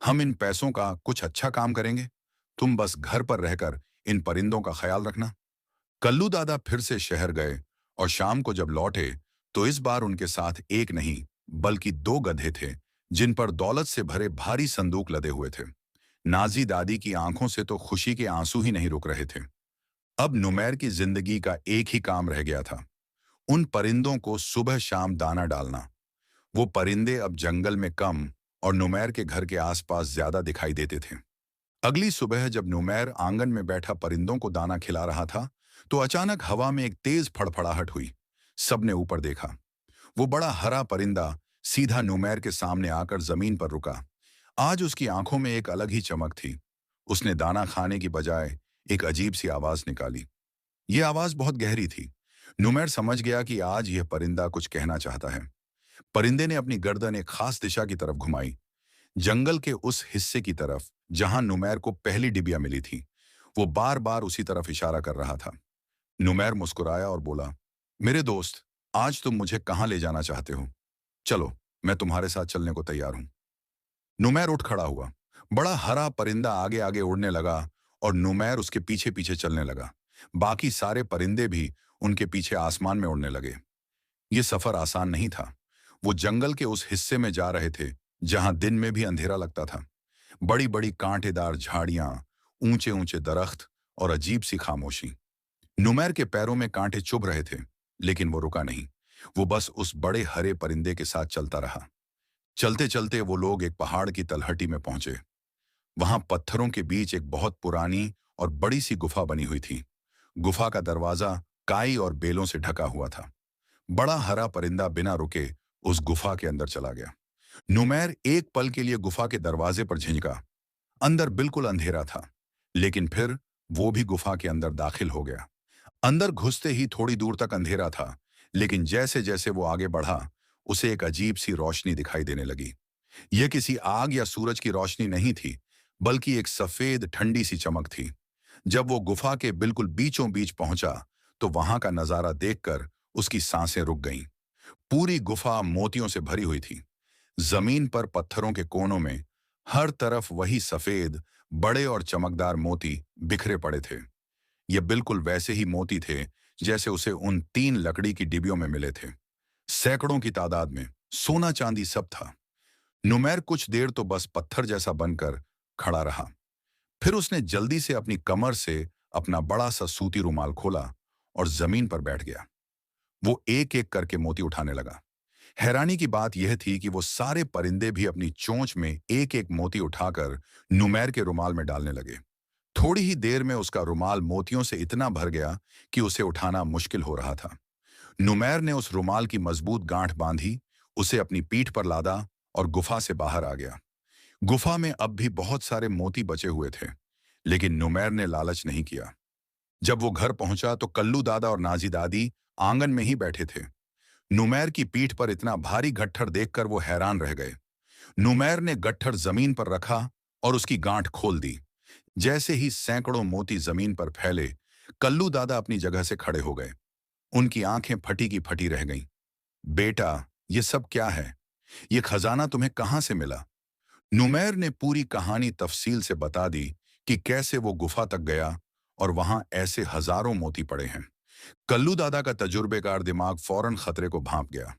A: हम इन पैसों का कुछ अच्छा काम करेंगे। तुम बस घर पर रहकर इन परिंदों का ख्याल रखना। कल्लू दादा फिर से शहर गए और शाम को जब लौटे, तो इस बार उनके साथ एक नहीं बल्कि दो गधे थे, जिन पर दौलत से भरे भारी संदूक लदे हुए थे। नाजी दादी की आंखों से तो खुशी के आंसू ही नहीं रुक रहे थे। अब नुमैर की जिंदगी का एक ही काम रह गया था, उन परिंदों को सुबह शाम दाना डालना। वो परिंदे अब जंगल में कम और नुमैर के घर के आसपास ज्यादा दिखाई देते थे। अगली सुबह जब नुमैर आंगन में बैठा परिंदों को दाना खिला रहा था, तो अचानक हवा में एक तेज फड़फड़ाहट हुई। सबने ऊपर देखा। वो बड़ा हरा परिंदा सीधा नुमैर के सामने आकर जमीन पर रुका। आज उसकी आंखों में एक अलग ही चमक थी। उसने दाना खाने की बजाय एक अजीब सी आवाज निकाली। ये आवाज बहुत गहरी थी। नुमैर समझ गया कि आज यह परिंदा कुछ कहना चाहता है। परिंदे ने अपनी गर्दन एक खास दिशा की तरफ घुमाई, जंगल के उस हिस्से की तरफ जहां नुमैर को पहली डिबिया मिली थी। वो बार बार उसी तरफ इशारा कर रहा था। नुमैर मुस्कुराया और बोला, मेरे दोस्त, आज तुम मुझे कहां ले जाना चाहते हो? चलो, मैं तुम्हारे साथ चलने को तैयार हूं। नुमैर उठ खड़ा हुआ। बड़ा हरा परिंदा आगे आगे उड़ने लगा और नुमैर उसके पीछे पीछे चलने लगा। बाकी सारे परिंदे भी उनके पीछे आसमान में उड़ने लगे। ये सफर आसान नहीं था। वो जंगल के उस हिस्से में जा रहे थे जहां दिन में भी अंधेरा लगता था। बड़ी बड़ी कांटेदार झाड़ियां, ऊंचे ऊंचे दरख्त और अजीब सी खामोशी। नुमैर के पैरों में कांटे चुभ रहे थे, लेकिन वो रुका नहीं। वो बस उस बड़े हरे परिंदे के साथ चलता रहा। चलते चलते वो लोग एक पहाड़ की तलहटी में पहुंचे। वहां पत्थरों के बीच एक बहुत पुरानी और बड़ी सी गुफा बनी हुई थी। गुफा का दरवाजा काई और बेलों से ढका हुआ था। बड़ा हरा परिंदा बिना रुके उस गुफा के अंदर चला गया। नुमैर एक पल के लिए गुफा के दरवाजे पर झिझका। अंदर बिल्कुल अंधेरा था, लेकिन फिर वो भी गुफा के अंदर दाखिल हो गया। अंदर घुसते ही थोड़ी दूर तक अंधेरा था, लेकिन जैसे जैसे वो आगे बढ़ा, उसे एक अजीब सी रोशनी दिखाई देने लगी। यह किसी आग या सूरज की रोशनी नहीं थी, बल्कि एक सफेद ठंडी सी चमक थी। जब वो गुफा के बिल्कुल बीचों बीच पहुंचा, तो वहां का नजारा देखकर उसकी सांसें रुक गईं। पूरी गुफा मोतियों से भरी हुई थी। जमीन पर पत्थरों के कोनों में हर तरफ वही सफेद, बड़े और चमकदार मोती बिखरे पड़े थे। ये बिल्कुल वैसे ही मोती थे जैसे उसे उन 3 लकड़ी की डिबियों में मिले थे। सैकड़ों की तादाद में, सोना चांदी सब था। नुमैर कुछ देर तो बस पत्थर जैसा बनकर खड़ा रहा। फिर उसने जल्दी से अपनी कमर से अपना बड़ा सा सूती रुमाल खोला और जमीन पर बैठ गया। वो एक एक करके मोती उठाने लगा। हैरानी की बात यह थी कि वो सारे परिंदे भी अपनी चोंच में एक एक मोती उठाकर नुमैर के रुमाल में डालने लगे। थोड़ी ही देर में उसका रुमाल मोतियों से इतना भर गया कि उसे उठाना मुश्किल हो रहा था। नुमैर ने उस रुमाल की मजबूत गांठ बांधी, उसे अपनी पीठ पर लादा और गुफा से बाहर आ गया। गुफा में अब भी बहुत सारे मोती बचे हुए थे, लेकिन नुमैर ने लालच नहीं किया। जब वो घर पहुंचा तो कल्लू दादा और नाजी दादी आंगन में ही बैठे थे। नुमैर की पीठ पर इतना भारी गट्ठर देखकर वो हैरान रह गए। नुमैर ने गट्ठर जमीन पर रखा और उसकी गांठ खोल दी। जैसे ही सैकड़ों मोती जमीन पर फैले, कल्लू दादा अपनी जगह से खड़े हो गए। उनकी आंखें फटी की फटी रह गईं। बेटा, ये सब क्या है? ये खजाना तुम्हें कहां से मिला? नुमैर ने पूरी कहानी तफसील से बता दी कि कैसे वो गुफा तक गया और वहां ऐसे हजारों मोती पड़े हैं। कल्लू दादा का तजुर्बेकार दिमाग फौरन खतरे को भांप गया।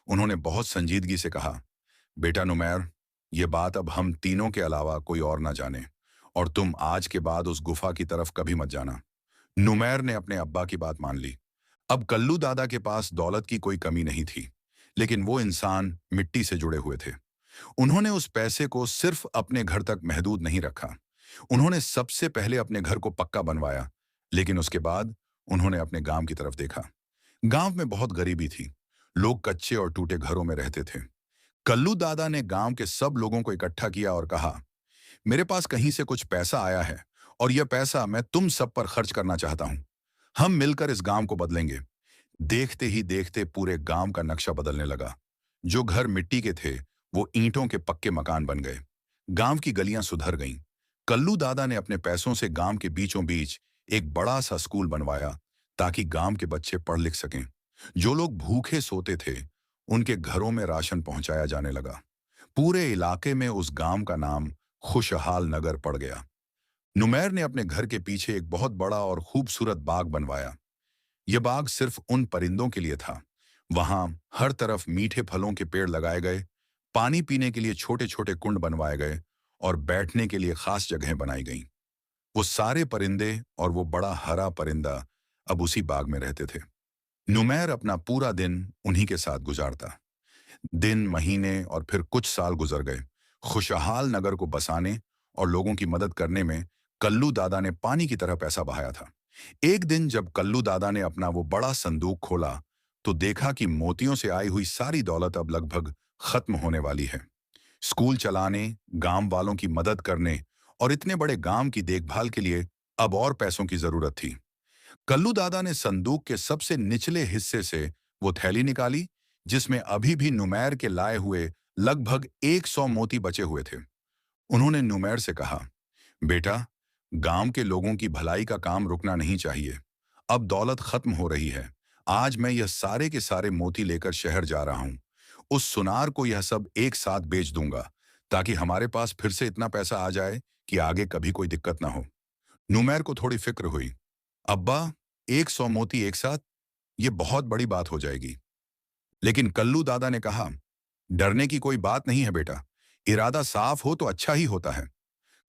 A: उन्होंने बहुत संजीदगी से कहा, बेटा नुमैर, ये बात अब हम तीनों के अलावा कोई और ना जाने, और तुम आज के बाद उस गुफा की तरफ कभी मत जाना। नुमैर ने अपने अब्बा की बात मान ली। अब कल्लू दादा के पास दौलत की कोई कमी नहीं थी, लेकिन वो इंसान मिट्टी से जुड़े हुए थे। उन्होंने उस पैसे को सिर्फ अपने घर तक महदूद नहीं रखा। उन्होंने सबसे पहले अपने घर को पक्का बनवाया, लेकिन उसके बाद उन्होंने अपने गांव की तरफ देखा। गांव में बहुत गरीबी थी। लोग कच्चे और टूटे घरों में रहते थे। कल्लू दादा ने गांव के सब लोगों को इकट्ठा किया और कहा, मेरे पास कहीं से कुछ पैसा आया है और यह पैसा मैं तुम सब पर खर्च करना चाहता हूं। हम मिलकर इस गांव को बदलेंगे। देखते ही देखते पूरे गांव का नक्शा बदलने लगा। जो घर मिट्टी के थे, वो ईंटों के पक्के मकान बन गए। गांव की गलियां सुधर गईं। कल्लू दादा ने अपने पैसों से गांव के बीचों बीच एक बड़ा सा स्कूल बनवाया, ताकि गांव के बच्चे पढ़ लिख सकें। जो लोग भूखे सोते थे, उनके घरों में राशन पहुंचाया जाने लगा। पूरे इलाके में उस गांव का नाम खुशहाल नगर पड़ गया। नुमैर ने अपने घर के पीछे एक बहुत बड़ा और खूबसूरत बाग बनवाया। यह बाग सिर्फ उन परिंदों के लिए था। वहां हर तरफ मीठे फलों के पेड़ लगाए गए, पानी पीने के लिए छोटे छोटे कुंड बनवाए गए और बैठने के लिए खास जगहें बनाई गईं। वो सारे परिंदे और वो बड़ा हरा परिंदा अब उसी बाग में रहते थे। नुमैर अपना पूरा दिन उन्हीं के साथ गुजारता। दिन, महीने और फिर कुछ साल गुजर गए। खुशहाल नगर को बसाने और लोगों की मदद करने में कल्लू दादा ने पानी की तरह पैसा बहाया था। एक दिन जब कल्लू दादा ने अपना वो बड़ा संदूक खोला, तो देखा कि मोतियों से आई हुई सारी दौलत अब लगभग खत्म होने वाली है। स्कूल चलाने, गांव वालों की मदद करने और इतने बड़े गांव की देखभाल के लिए अब और पैसों की जरूरत थी। कल्लू दादा ने संदूक के सबसे निचले हिस्से से वो थैली निकाली, जिसमें अभी भी नुमैर के लाए हुए लगभग 100 मोती बचे हुए थे। उन्होंने नुमैर से कहा, बेटा, गांव के लोगों की भलाई का काम रुकना नहीं चाहिए। अब दौलत खत्म हो रही है। आज मैं यह सारे के सारे मोती लेकर शहर जा रहा हूं। उस सुनार को यह सब एक साथ बेच दूंगा, ताकि हमारे पास फिर से इतना पैसा आ जाए कि आगे कभी कोई दिक्कत ना हो। नुमैर को थोड़ी फिक्र हुई। अब्बा, 100 मोती एक साथ, ये बहुत बड़ी बात हो जाएगी। लेकिन कल्लू दादा ने कहा, डरने की कोई बात नहीं है बेटा। इरादा साफ हो तो अच्छा ही होता है।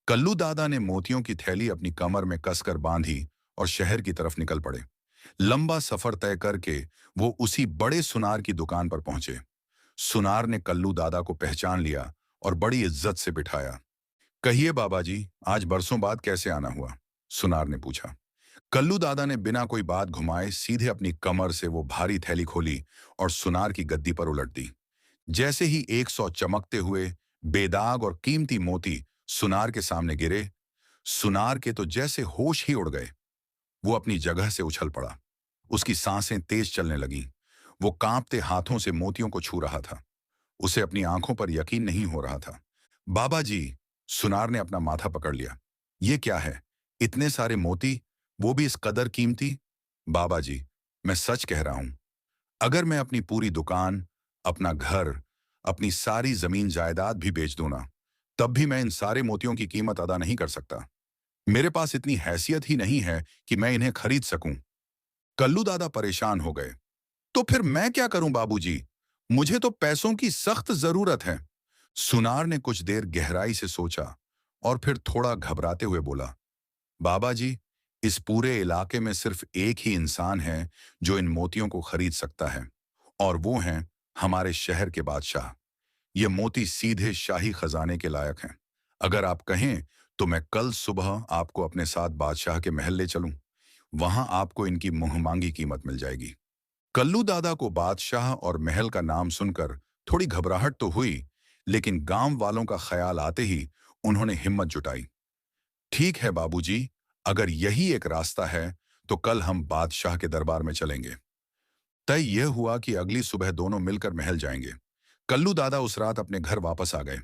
A: कल्लू दादा ने मोतियों की थैली अपनी कमर में कसकर बांधी और शहर की तरफ निकल पड़े। लंबा सफर तय करके वो उसी बड़े सुनार की दुकान पर पहुंचे। सुनार ने कल्लू दादा को पहचान लिया और बड़ी इज्जत से बिठाया। कहिए बाबा जी, आज बरसों बाद कैसे आना हुआ? सुनार ने पूछा। कल्लू दादा ने बिना कोई बात घुमाए सीधे अपनी कमर से वो भारी थैली खोली और सुनार की गद्दी पर उलट दी। जैसे ही 100 चमकते हुए बेदाग और कीमती मोती सुनार के सामने गिरे, सुनार के तो जैसे होश ही उड़ गए। वो अपनी जगह से उछल पड़ा। उसकी सांसें तेज चलने लगीं। वो कांपते हाथों से मोतियों को छू रहा था। उसे अपनी आंखों पर यकीन नहीं हो रहा था। बाबा जी, सुनार ने अपना माथा पकड़ लिया। ये क्या है? इतने सारे मोती, वो भी इस कदर कीमती? बाबा जी, मैं सच कह रहा हूं। अगर मैं अपनी पूरी दुकान, अपना घर, अपनी सारी जमीन जायदाद भी बेच दूं ना, तब भी मैं इन सारे मोतियों की कीमत अदा नहीं कर सकता। मेरे पास इतनी हैसियत ही नहीं है कि मैं इन्हें खरीद सकूं। कल्लू दादा परेशान हो गए। तो फिर मैं क्या करूं बाबूजी? मुझे तो पैसों की सख्त जरूरत है। सुनार ने कुछ देर गहराई से सोचा और फिर थोड़ा घबराते हुए बोला, बाबा जी, इस पूरे इलाके में सिर्फ एक ही इंसान है जो इन मोतियों को खरीद सकता है, और वो हैं हमारे शहर के बादशाह। ये मोती सीधे शाही खजाने के लायक हैं। अगर आप कहें तो मैं कल सुबह आपको अपने साथ बादशाह के महल ले चलूं। वहां आपको इनकी मुंहमांगी कीमत मिल जाएगी। कल्लू दादा को बादशाह और महल का नाम सुनकर थोड़ी घबराहट तो हुई, लेकिन गांव वालों का ख्याल आते ही उन्होंने हिम्मत जुटाई। ठीक है बाबूजी, अगर यही एक रास्ता है तो कल हम बादशाह के दरबार में चलेंगे। तय यह हुआ कि अगली सुबह दोनों मिलकर महल जाएंगे। कल्लू दादा उस रात अपने घर वापस आ गए।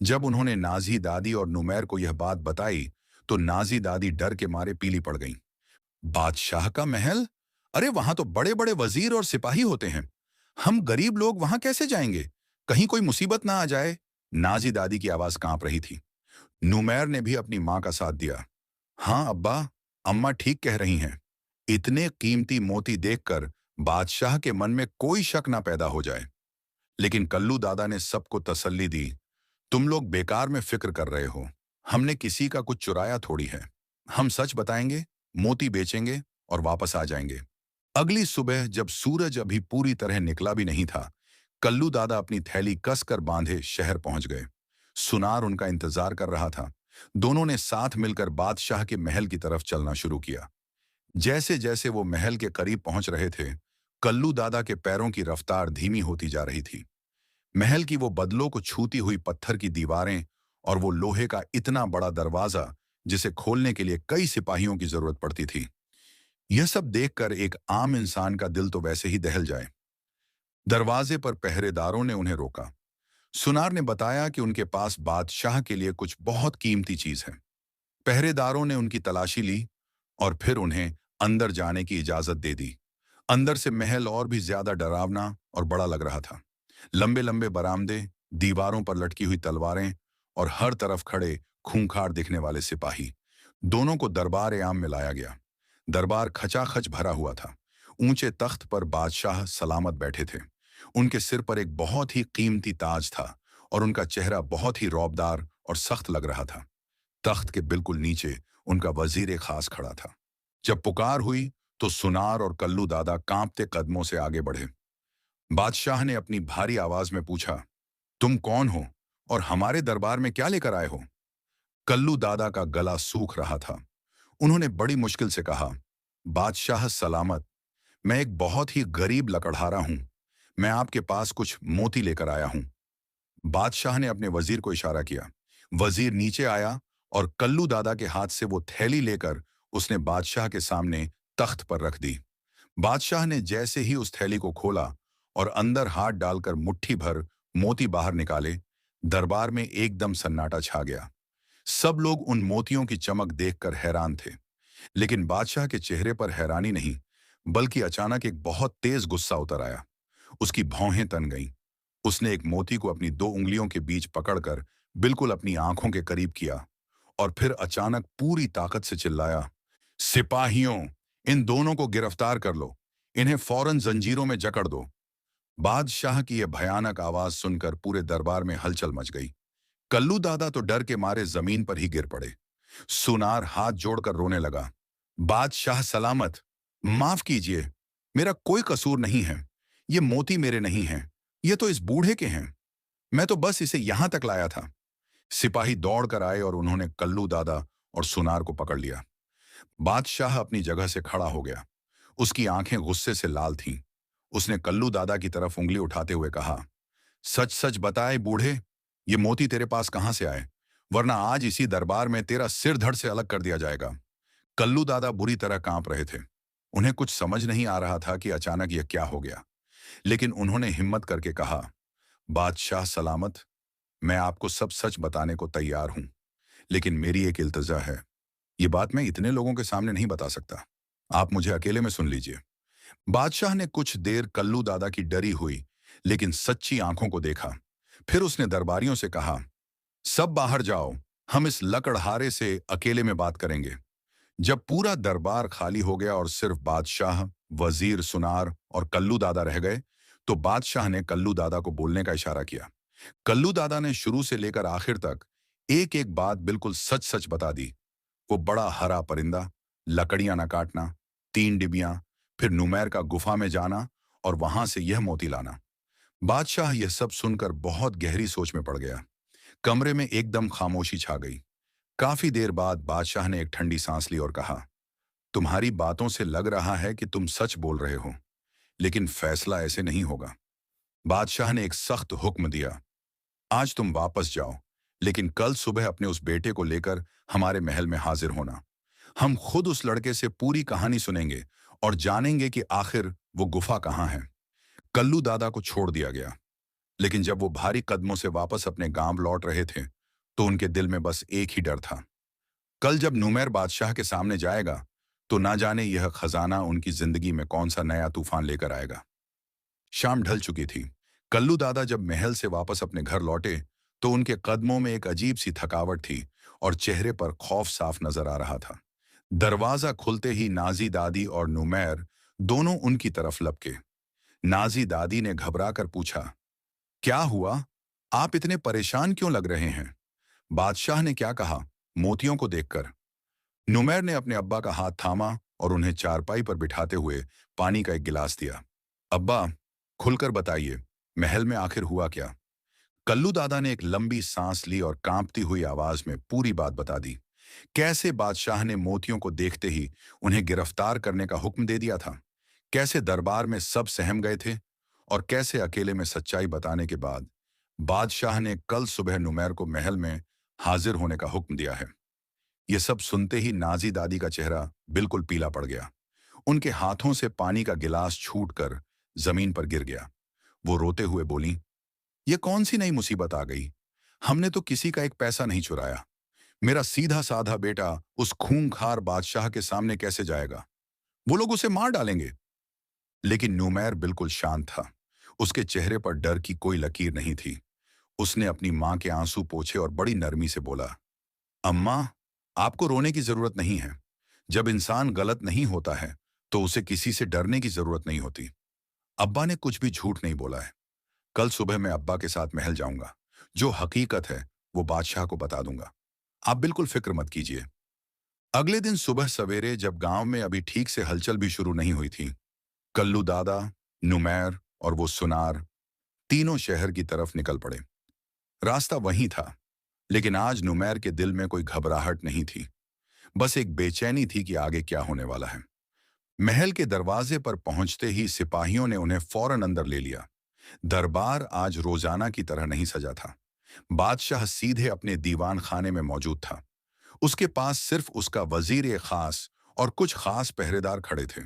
A: जब उन्होंने नाजी दादी और नुमैर को यह बात बताई, तो नाजी दादी डर के मारे पीली पड़ गईं। बादशाह का महल? अरे वहां तो बड़े बड़े वजीर और सिपाही होते हैं। हम गरीब लोग वहां कैसे जाएंगे? कहीं कोई मुसीबत ना आ जाए। नाजी दादी की आवाज कांप रही थी। नुमैर ने भी अपनी मां का साथ दिया। हाँ अब्बा, अम्मा ठीक कह रही हैं। इतने कीमती मोती देखकर बादशाह के मन में कोई शक ना पैदा हो जाए। लेकिन कल्लू दादा ने सबको तसल्ली दी। तुम लोग बेकार में फिक्र कर रहे हो। हमने किसी का कुछ चुराया थोड़ी है। हम सच बताएंगे, मोती बेचेंगे और वापस आ जाएंगे। अगली सुबह जब सूरज अभी पूरी तरह निकला भी नहीं था, कल्लू दादा अपनी थैली कसकर बांधे शहर पहुंच गए। सुनार उनका इंतजार कर रहा था। दोनों ने साथ मिलकर बादशाह के महल की तरफ चलना शुरू किया। जैसे जैसे वो महल के करीब पहुंच रहे थे, कल्लू दादा के पैरों की रफ्तार धीमी होती जा रही थी। महल की वो बदलों को छूती हुई पत्थर की दीवारें और वो लोहे का इतना बड़ा दरवाजा जिसे खोलने के लिए कई सिपाहियों की जरूरत पड़ती थी। यह सब देखकर एक आम इंसान का दिल तो वैसे ही दहल जाए। दरवाजे पर पहरेदारों ने उन्हें रोका। सुनार ने बताया कि उनके पास बादशाह के लिए कुछ बहुत कीमती चीज है। पहरेदारों ने उनकी तलाशी ली और फिर उन्हें अंदर जाने की इजाजत दे दी। अंदर से महल और भी ज्यादा डरावना और बड़ा लग रहा था। लंबे लंबे बरामदे, दीवारों पर लटकी हुई तलवारें और हर तरफ खड़े खूंखार दिखने वाले सिपाही। दोनों को दरबार आम में लाया गया। दरबार खचाखच भरा हुआ था। ऊंचे तख्त पर बादशाह सलामत बैठे थे। उनके सिर पर एक बहुत ही कीमती ताज था और उनका चेहरा बहुत ही रौबदार और सख्त लग रहा था। तख्त के बिल्कुल नीचे उनका वजीर खास खड़ा था। जब पुकार हुई तो सुनार और कल्लू दादा कांपते कदमों से आगे बढ़े। बादशाह ने अपनी भारी आवाज में पूछा, तुम कौन हो और हमारे दरबार में क्या लेकर आए हो? कल्लू दादा का गला सूख रहा था। उन्होंने बड़ी मुश्किल से कहा, बादशाह सलामत, मैं एक बहुत ही गरीब लकड़हारा हूं। मैं आपके पास कुछ मोती लेकर आया हूं। बादशाह ने अपने वजीर को इशारा किया। वजीर नीचे आया और कल्लू दादा के हाथ से वो थैली लेकर उसने बादशाह के सामने तख्त पर रख दी। बादशाह ने जैसे ही उस थैली को खोला और अंदर हाथ डालकर मुट्ठी भर मोती बाहर निकाले, दरबार में एकदम सन्नाटा छा गया। सब लोग उन मोतियों की चमक देखकर हैरान थे। लेकिन बादशाह के चेहरे पर हैरानी नहीं, बल्कि अचानक एक बहुत तेज गुस्सा उतर आया। उसकी भौहें तन गईं। उसने एक मोती को अपनी दो उंगलियों के बीच पकड़कर बिल्कुल अपनी आंखों के करीब किया और फिर अचानक पूरी ताकत से चिल्लाया, सिपाहियों, इन दोनों को गिरफ्तार कर लो। इन्हें फौरन जंजीरों में जकड़ दो। बादशाह की यह भयानक आवाज सुनकर पूरे दरबार में हलचल मच गई। कल्लू दादा तो डर के मारे जमीन पर ही गिर पड़े। सुनार हाथ जोड़कर रोने लगा। बादशाह सलामत, माफ कीजिए, मेरा कोई कसूर नहीं है। ये मोती मेरे नहीं हैं, ये तो इस बूढ़े के हैं। मैं तो बस इसे यहां तक लाया था। सिपाही दौड़ कर आए और उन्होंने कल्लू दादा और सुनार को पकड़ लिया। बादशाह अपनी जगह से खड़ा हो गया। उसकी आंखें गुस्से से लाल थीं। उसने कल्लू दादा की तरफ उंगली उठाते हुए कहा, सच सच बताए बूढ़े, ये मोती तेरे पास कहां से आए? वरना आज इसी दरबार में तेरा सिर धड़ से अलग कर दिया जाएगा। कल्लू दादा बुरी तरह कांप रहे थे। उन्हें कुछ समझ नहीं आ रहा था कि अचानक यह क्या हो गया। लेकिन उन्होंने हिम्मत करके कहा, बादशाह सलामत, मैं आपको सब सच बताने को तैयार हूं, लेकिन मेरी एक इल्तजा है। ये बात मैं इतने लोगों के सामने नहीं बता सकता। आप मुझे अकेले में सुन लीजिए। बादशाह ने कुछ देर कल्लू दादा की डरी हुई लेकिन सच्ची आंखों को देखा। फिर उसने दरबारियों से कहा, सब बाहर जाओ, हम इस लकड़हारे से अकेले में बात करेंगे। जब पूरा दरबार खाली हो गया और सिर्फ बादशाह, वजीर, सुनार और कल्लू दादा रह गए, तो बादशाह ने कल्लू दादा को बोलने का इशारा किया। कल्लू दादा ने शुरू से लेकर आखिर तक एक एक बात बिल्कुल सच सच बता दी। वो बड़ा हरा परिंदा, लकड़ियां न काटना, 3 डिबियां, फिर नुमैर का गुफा में जाना और वहां से यह मोती लाना। बादशाह यह सब सुनकर बहुत गहरी सोच में पड़ गया। कमरे में एकदम खामोशी छा गई। काफी देर बाद बादशाह ने एक ठंडी सांस ली और कहा, तुम्हारी बातों से लग रहा है कि तुम सच बोल रहे हो, लेकिन फैसला ऐसे नहीं होगा। बादशाह ने एक सख्त हुक्म दिया, आज तुम वापस जाओ, लेकिन कल सुबह अपने उस बेटे को लेकर हमारे महल में हाजिर होना। हम खुद उस लड़के से पूरी कहानी सुनेंगे और जानेंगे कि आखिर वो गुफा कहाँ है। कल्लू दादा को छोड़ दिया गया, लेकिन जब वो भारी कदमों से वापस अपने गांव लौट रहे थे, तो उनके दिल में बस एक ही डर था। कल जब नुमेर बादशाह के सामने जाएगा, तो ना जाने यह खजाना उनकी जिंदगी में कौन सा नया तूफान लेकर आएगा। शाम ढल चुकी थी। कल्लू दादा जब महल से वापस अपने घर लौटे, तो उनके कदमों में एक अजीब सी थकावट थी और चेहरे पर खौफ साफ नजर आ रहा था। दरवाजा खुलते ही नाजी दादी और नुमेर दोनों उनकी तरफ लपके। नाजी दादी ने घबराकर पूछा, क्या हुआ? आप इतने परेशान क्यों लग रहे हैं? बादशाह ने क्या कहा? मोतियों को देखकर नुमेर ने अपने अब्बा का हाथ थामा और उन्हें चारपाई पर बिठाते हुए पानी का एक गिलास दिया। अब्बा, खुलकर बताइए, महल में आखिर हुआ क्या? कल्लू दादा ने एक लंबी सांस ली और कांपती हुई आवाज में पूरी बात बता दी। कैसे बादशाह ने मोतियों को देखते ही उन्हें गिरफ्तार करने का हुक्म दे दिया था, कैसे दरबार में सब सहम गए थे, और कैसे अकेले में सच्चाई बताने के बाद बादशाह ने कल सुबह नुमेर को महल में हाजिर होने का हुक्म दिया है। ये सब सुनते ही नाजी दादी का चेहरा बिल्कुल पीला पड़ गया। उनके हाथों से पानी का गिलास छूटकर जमीन पर गिर गया। वो रोते हुए बोली, ये कौन सी नई मुसीबत आ गई? हमने तो किसी का एक पैसा नहीं चुराया। मेरा सीधा साधा बेटा उस खूंखार बादशाह के सामने कैसे जाएगा? वो लोग उसे मार डालेंगे। लेकिन नुमैर बिल्कुल शांत था। उसके चेहरे पर डर की कोई लकीर नहीं थी। उसने अपनी मां के आंसू पोंछे और बड़ी नरमी से बोला, अम्मा, आपको रोने की जरूरत नहीं है। जब इंसान गलत नहीं होता है, तो उसे किसी से डरने की जरूरत नहीं होती। अब्बा ने कुछ भी झूठ नहीं बोला है। कल सुबह मैं अब्बा के साथ महल जाऊंगा। जो हकीकत है, वो बादशाह को बता दूंगा। आप बिल्कुल फिक्र मत कीजिए। अगले दिन सुबह सवेरे, जब गांव में अभी ठीक से हलचल भी शुरू नहीं हुई थी, कल्लू दादा, नुमैर और वो सुनार तीनों शहर की तरफ निकल पड़े। रास्ता वही था, लेकिन आज नुमैर के दिल में कोई घबराहट नहीं थी। बस एक बेचैनी थी कि आगे क्या होने वाला है। महल के दरवाजे पर पहुंचते ही सिपाहियों ने उन्हें फौरन अंदर ले लिया। दरबार आज रोजाना की तरह नहीं सजा था। बादशाह सीधे अपने दीवान खाने में मौजूद था। उसके पास सिर्फ उसका वजीर ए खास और कुछ खास पहरेदार खड़े थे।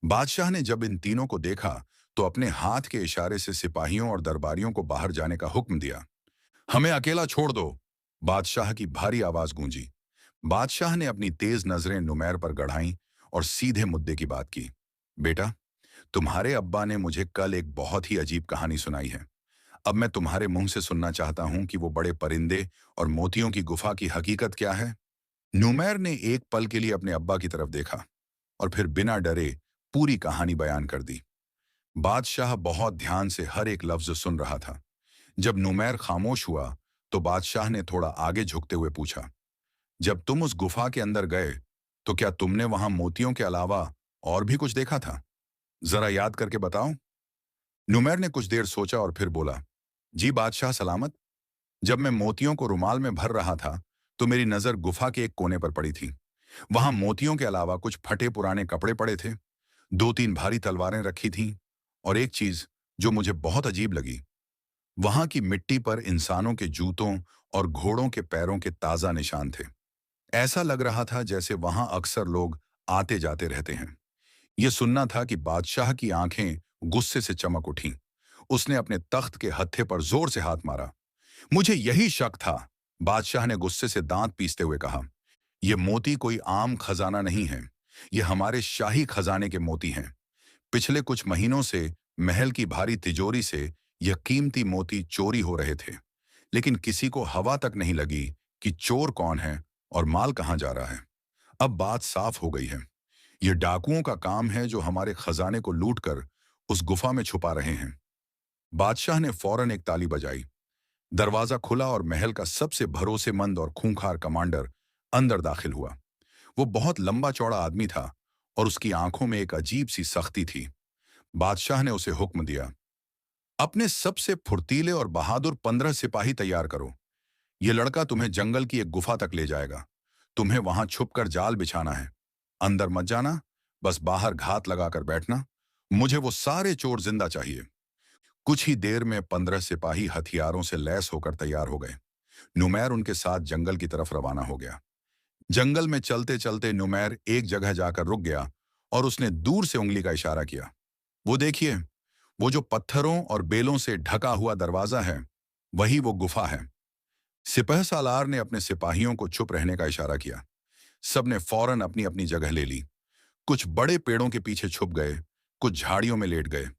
A: बादशाह ने जब इन तीनों को देखा, तो अपने हाथ के इशारे से सिपाहियों और दरबारियों को बाहर जाने का हुक्म दिया। हमें अकेला छोड़ दो, बादशाह की भारी आवाज गूंजी। बादशाह ने अपनी तेज नजरें नुमैर पर गढ़ाईं और सीधे मुद्दे की बात की। बेटा, तुम्हारे अब्बा ने मुझे कल एक बहुत ही अजीब कहानी सुनाई है। अब मैं तुम्हारे मुंह से सुनना चाहता हूं कि वो बड़े परिंदे और मोतियों की गुफा की हकीकत क्या है। नुमैर ने एक पल के लिए अपने अब्बा की तरफ देखा और फिर बिना डरे पूरी कहानी बयान कर दी। बादशाह बहुत ध्यान से हर एक लफ्ज सुन रहा था। जब नुमैर खामोश हुआ, तो बादशाह ने थोड़ा आगे झुकते हुए पूछा, जब तुम उस गुफा के अंदर गए, तो क्या तुमने वहां मोतियों के अलावा और भी कुछ देखा था? जरा याद करके बताओ। नुमैर ने कुछ देर सोचा और फिर बोला, जी बादशाह सलामत, जब मैं मोतियों को रुमाल में भर रहा था, तो मेरी नजर गुफा के एक कोने पर पड़ी थी। वहां मोतियों के अलावा कुछ फटे पुराने कपड़े पड़े थे, दो तीन भारी तलवारें रखी थीं, और एक चीज जो मुझे बहुत अजीब लगी, वहां की मिट्टी पर इंसानों के जूतों और घोड़ों के पैरों के ताजा निशान थे। ऐसा लग रहा था जैसे वहां अक्सर लोग आते जाते रहते हैं। यह सुनना था कि बादशाह की आंखें गुस्से से चमक उठीं। उसने अपने तख्त के हत्थे पर जोर से हाथ मारा। मुझे यही शक था, बादशाह ने गुस्से से दांत पीसते हुए कहा। यह मोती कोई आम खजाना नहीं है। यह हमारे शाही खजाने के मोती हैं। पिछले कुछ महीनों से महल की भारी तिजोरी से यह कीमती मोती चोरी हो रहे थे, लेकिन किसी को हवा तक नहीं लगी कि चोर कौन है और माल कहां जा रहा है। अब बात साफ हो गई है। यह डाकुओं का काम है जो हमारे खजाने को लूटकर उस गुफा में छुपा रहे हैं। बादशाह ने फौरन एक ताली बजाई। दरवाजा खुला और महल का सबसे भरोसेमंद और खूंखार कमांडर अंदर दाखिल हुआ। वो बहुत लंबा चौड़ा आदमी था और उसकी आंखों में एक अजीब सी सख्ती थी। बादशाह ने उसे हुक्म दिया, अपने सबसे फुर्तीले और बहादुर 15 सिपाही तैयार करो। ये लड़का तुम्हें जंगल की एक गुफा तक ले जाएगा। तुम्हें वहां छुपकर जाल बिछाना है। अंदर मत जाना, बस बाहर घात लगाकर बैठना। मुझे वो सारे चोर जिंदा चाहिए। कुछ ही देर में 15 सिपाही हथियारों से लैस होकर तैयार हो गए। नुमैर उनके साथ जंगल की तरफ रवाना हो गया। जंगल में चलते चलते नुमैर एक जगह जाकर रुक गया और उसने दूर से उंगली का इशारा किया। वो देखिए, वो जो पत्थरों और बेलों से ढका हुआ दरवाजा है, वही वो गुफा है। सिपह सालार ने अपने सिपाहियों को चुप रहने का इशारा किया। सबने फौरन अपनी अपनी जगह ले ली। कुछ बड़े पेड़ों के पीछे छुप गए, कुछ झाड़ियों में लेट गए।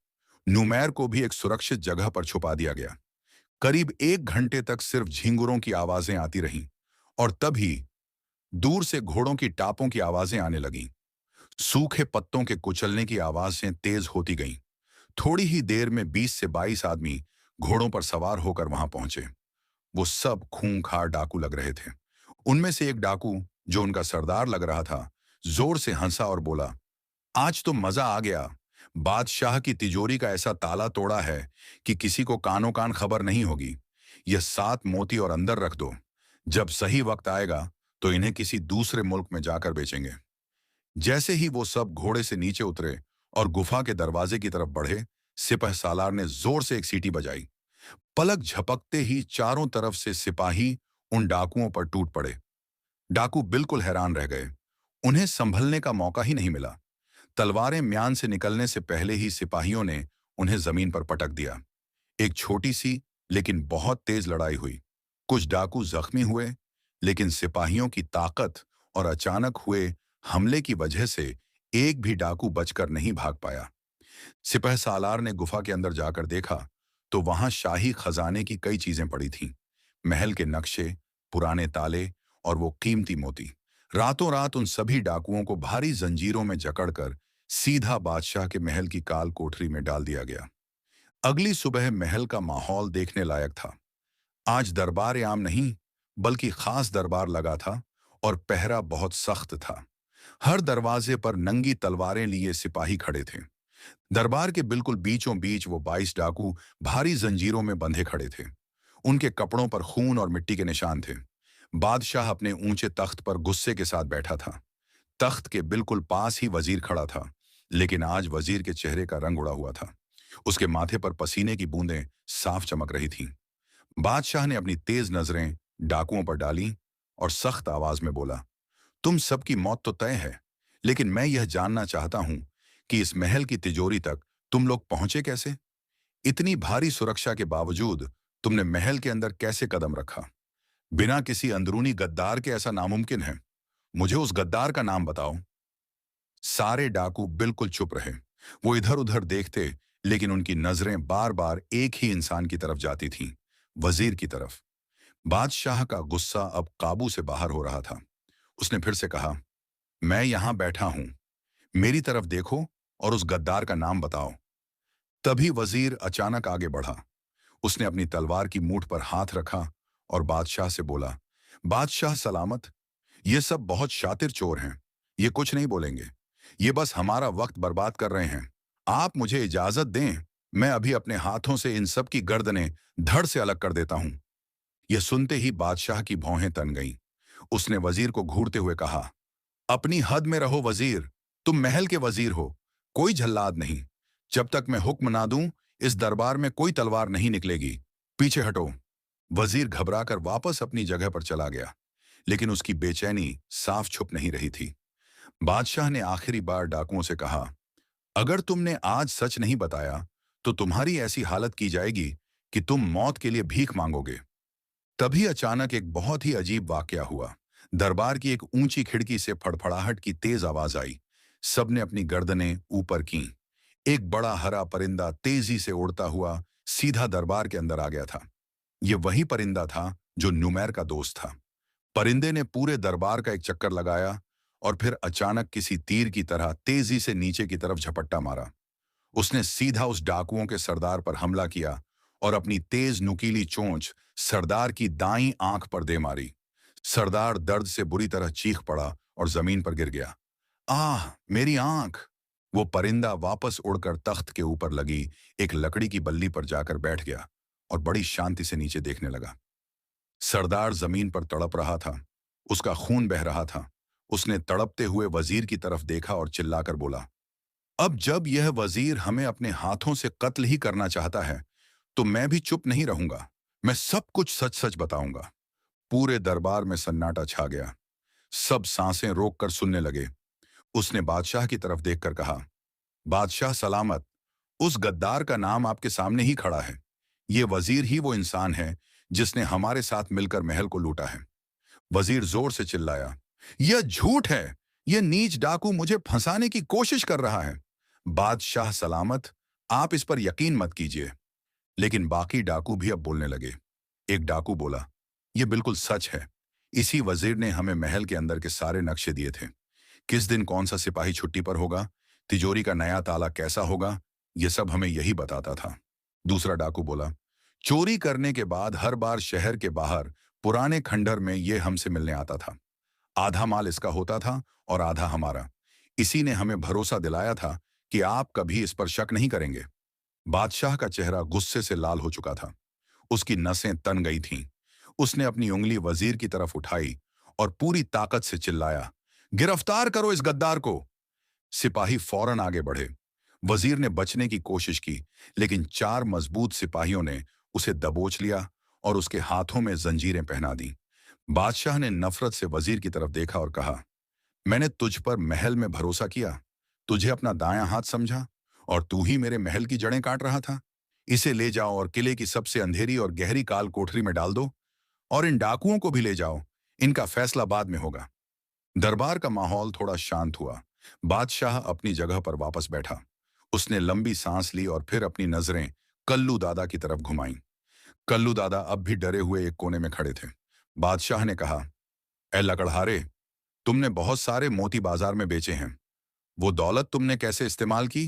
A: नुमैर को भी एक सुरक्षित जगह पर छुपा दिया गया। करीब 1 घंटे तक सिर्फ झिंगुरों की आवाजें आती रहीं और तभी दूर से घोड़ों की टापों की आवाजें आने लगीं। सूखे पत्तों के कुचलने की आवाजें तेज होती गईं। थोड़ी ही देर में 20 से 22 आदमी घोड़ों पर सवार होकर वहां पहुंचे। वो सब खूंखार डाकू लग रहे थे। उनमें से एक डाकू, जो उनका सरदार लग रहा था, जोर से हंसा और बोला, आज तो मजा आ गया। बादशाह की तिजोरी का ऐसा ताला तोड़ा है कि किसी को कानो कान खबर नहीं होगी। यह 7 मोती और अंदर रख दो। जब सही वक्त आएगा तो इन्हें किसी दूसरे मुल्क में जाकर बेचेंगे। जैसे ही वो सब घोड़े से नीचे उतरे और गुफा के दरवाजे की तरफ बढ़े, सिपह सालार ने जोर से एक सीटी बजाई। पलक झपकते ही चारों तरफ से सिपाही उन डाकुओं पर टूट पड़े। डाकू बिल्कुल हैरान रह गए। उन्हें संभलने का मौका ही नहीं मिला। तलवारें म्यान से निकलने से पहले ही सिपाहियों ने उन्हें जमीन पर पटक दिया। एक छोटी सी लेकिन बहुत तेज लड़ाई हुई। कुछ डाकू जख्मी हुए, लेकिन सिपाहियों की ताकत और अचानक हुए हमले की वजह से एक भी डाकू बचकर नहीं भाग पाया। सिपह सालार ने गुफा के अंदर जाकर देखा तो वहां शाही खजाने की कई चीजें पड़ी थीं। महल के नक्शे, पुराने ताले और वो कीमती मोती। रातों रात उन सभी डाकुओं को भारी जंजीरों में जकड़कर सीधा बादशाह के महल की काल कोठरी में डाल दिया गया। अगली सुबह महल का माहौल देखने लायक था। आज दरबार आम नहीं, बल्कि खास दरबार लगा था और पहरा बहुत सख्त था। हर दरवाजे पर नंगी तलवारें लिए सिपाही खड़े थे। दरबार के बिल्कुल बीचों बीच वो 22 डाकू भारी जंजीरों में बंधे खड़े थे। उनके कपड़ों पर खून और मिट्टी के निशान थे। बादशाह अपने ऊंचे तख्त पर गुस्से के साथ बैठा था। तख्त के बिल्कुल पास ही वजीर खड़ा था, लेकिन आज वजीर के चेहरे का रंग उड़ा हुआ था। उसके माथे पर पसीने की बूंदें साफ चमक रही थीं। बादशाह ने अपनी तेज नजरें डाकुओं पर डाली और सख्त आवाज में बोला, तुम सबकी मौत तो तय है, लेकिन मैं यह जानना चाहता हूं कि इस महल की तिजोरी तक तुम लोग पहुंचे कैसे? इतनी भारी सुरक्षा के बावजूद तुमने महल के अंदर कैसे कदम रखा? बिना किसी अंदरूनी गद्दार के ऐसा नामुमकिन है। मुझे उस गद्दार का नाम बताओ। सारे डाकू बिल्कुल चुप रहे। वो इधर उधर देखते, लेकिन उनकी नजरें बार बार एक ही इंसान की तरफ जाती थीं, वजीर की तरफ। बादशाह का गुस्सा अब काबू से बाहर हो रहा था। उसने फिर से कहा, मैं यहां बैठा हूं, मेरी तरफ देखो और उस गद्दार का नाम बताओ। तभी वजीर अचानक आगे बढ़ा। उसने अपनी तलवार की मूठ पर हाथ रखा और बादशाह से बोला, बादशाह सलामत। ये सब बहुत शातिर चोर हैं। ये कुछ नहीं बोलेंगे। ये बस हमारा वक्त बर्बाद कर रहे हैं। आप मुझे इजाजत दें, मैं अभी अपने हाथों से इन सब की गर्दनें धड़ से अलग कर देता हूं। यह सुनते ही बादशाह की भौहें तन गईं। उसने वजीर को घूरते हुए कहा, अपनी हद में रहो वजीर। तुम महल के वजीर हो, कोई जल्लाद नहीं। जब तक मैं हुक्म ना दूं, इस दरबार में कोई तलवार नहीं निकलेगी। पीछे हटो। वजीर घबराकर वापस अपनी जगह पर चला गया, लेकिन उसकी बेचैनी साफ छुप नहीं रही थी। बादशाह ने आखिरी बार डाकुओं से कहा, अगर तुमने आज सच नहीं बताया तो तुम्हारी ऐसी हालत की जाएगी कि तुम मौत के लिए भीख मांगोगे। तभी अचानक एक बहुत ही अजीब वाकया हुआ। दरबार की एक ऊंची खिड़की से फड़फड़ाहट की तेज आवाज आई। सबने अपनी गर्दनें ऊपर की। एक बड़ा हरा परिंदा तेजी से उड़ता हुआ सीधा दरबार के अंदर आ गया था। यह वही परिंदा था जो नुमैर का दोस्त था। परिंदे ने पूरे दरबार का एक चक्कर लगाया और फिर अचानक किसी तीर की तरह तेजी से नीचे की तरफ झपट्टा मारा। उसने सीधा उस डाकुओं के सरदार पर हमला किया और अपनी तेज नुकीली चोंच सरदार की दाईं आंख पर दे मारी। सरदार दर्द से बुरी तरह चीख पड़ा और जमीन पर गिर गया। आह, मेरी आंख! वो परिंदा वापस उड़कर तख्त के ऊपर लगी एक लकड़ी की बल्ली पर जाकर बैठ गया और बड़ी शांति से नीचे देखने लगा। सरदार जमीन पर तड़प रहा था। उसका खून बह रहा था। उसने तड़पते हुए वजीर की तरफ देखा और चिल्लाकर बोला, अब जब यह वजीर हमें अपने हाथों से कत्ल ही करना चाहता है, तो मैं भी चुप नहीं रहूंगा। मैं सब कुछ सच सच बताऊंगा। पूरे दरबार में सन्नाटा छा गया। सब सांसें रोककर सुनने लगे। उसने बादशाह की तरफ देखकर कहा, बादशाह सलामत, उस गद्दार का नाम आपके सामने ही खड़ा है। ये वजीर ही वो इंसान है जिसने हमारे साथ मिलकर महल को लूटा है। वजीर जोर से चिल्लाया, यह झूठ है। यह नीच डाकू मुझे फंसाने की कोशिश कर रहा है। बादशाह सलामत, आप इस पर यकीन मत कीजिए। लेकिन बाकी डाकू भी अब बोलने लगे। एक डाकू बोला, यह बिल्कुल सच है। इसी वजीर ने हमें महल के अंदर के सारे नक्शे दिए थे। किस दिन कौन सा सिपाही छुट्टी पर होगा, तिजोरी का नया ताला कैसा होगा, यह सब हमें यही बताता था। दूसरा डाकू बोला, चोरी करने के बाद हर बार शहर के बाहर पुराने खंडर में यह हमसे मिलने आता था। आधा माल इसका होता था और आधा हमारा। इसी ने हमें भरोसा दिलाया था कि आप कभी इस पर शक नहीं करेंगे। बादशाह का चेहरा गुस्से से लाल हो चुका था। उसकी नसें तन गई थीं। उसने अपनी उंगली वजीर की तरफ उठाई और पूरी ताकत से चिल्लाया, गिरफ्तार करो इस गद्दार को। सिपाही फौरन आगे बढ़े। वजीर ने बचने की कोशिश की, लेकिन 4 मजबूत सिपाहियों ने उसे दबोच लिया और उसके हाथों में जंजीरें पहना दी। बादशाह ने नफरत से वजीर की तरफ देखा और कहा, मैंने तुझ पर महल में भरोसा किया, तुझे अपना दायां हाथ समझा, और तू ही मेरे महल की जड़ें काट रहा था। इसे ले जाओ और किले की सबसे अंधेरी और गहरी काल कोठरी में डाल दो, और इन डाकुओं को भी ले जाओ। इनका फैसला बाद में होगा। दरबार का माहौल थोड़ा शांत हुआ। बादशाह अपनी जगह पर वापस बैठा। उसने लंबी सांस ली और फिर अपनी नजरें कल्लू दादा की तरफ घुमाईं। कल्लू दादा अब भी डरे हुए एक कोने में खड़े थे। बादशाह ने कहा, ए लकड़हारे, तुमने बहुत सारे मोती बाजार में बेचे हैं। वो दौलत तुमने कैसे इस्तेमाल की?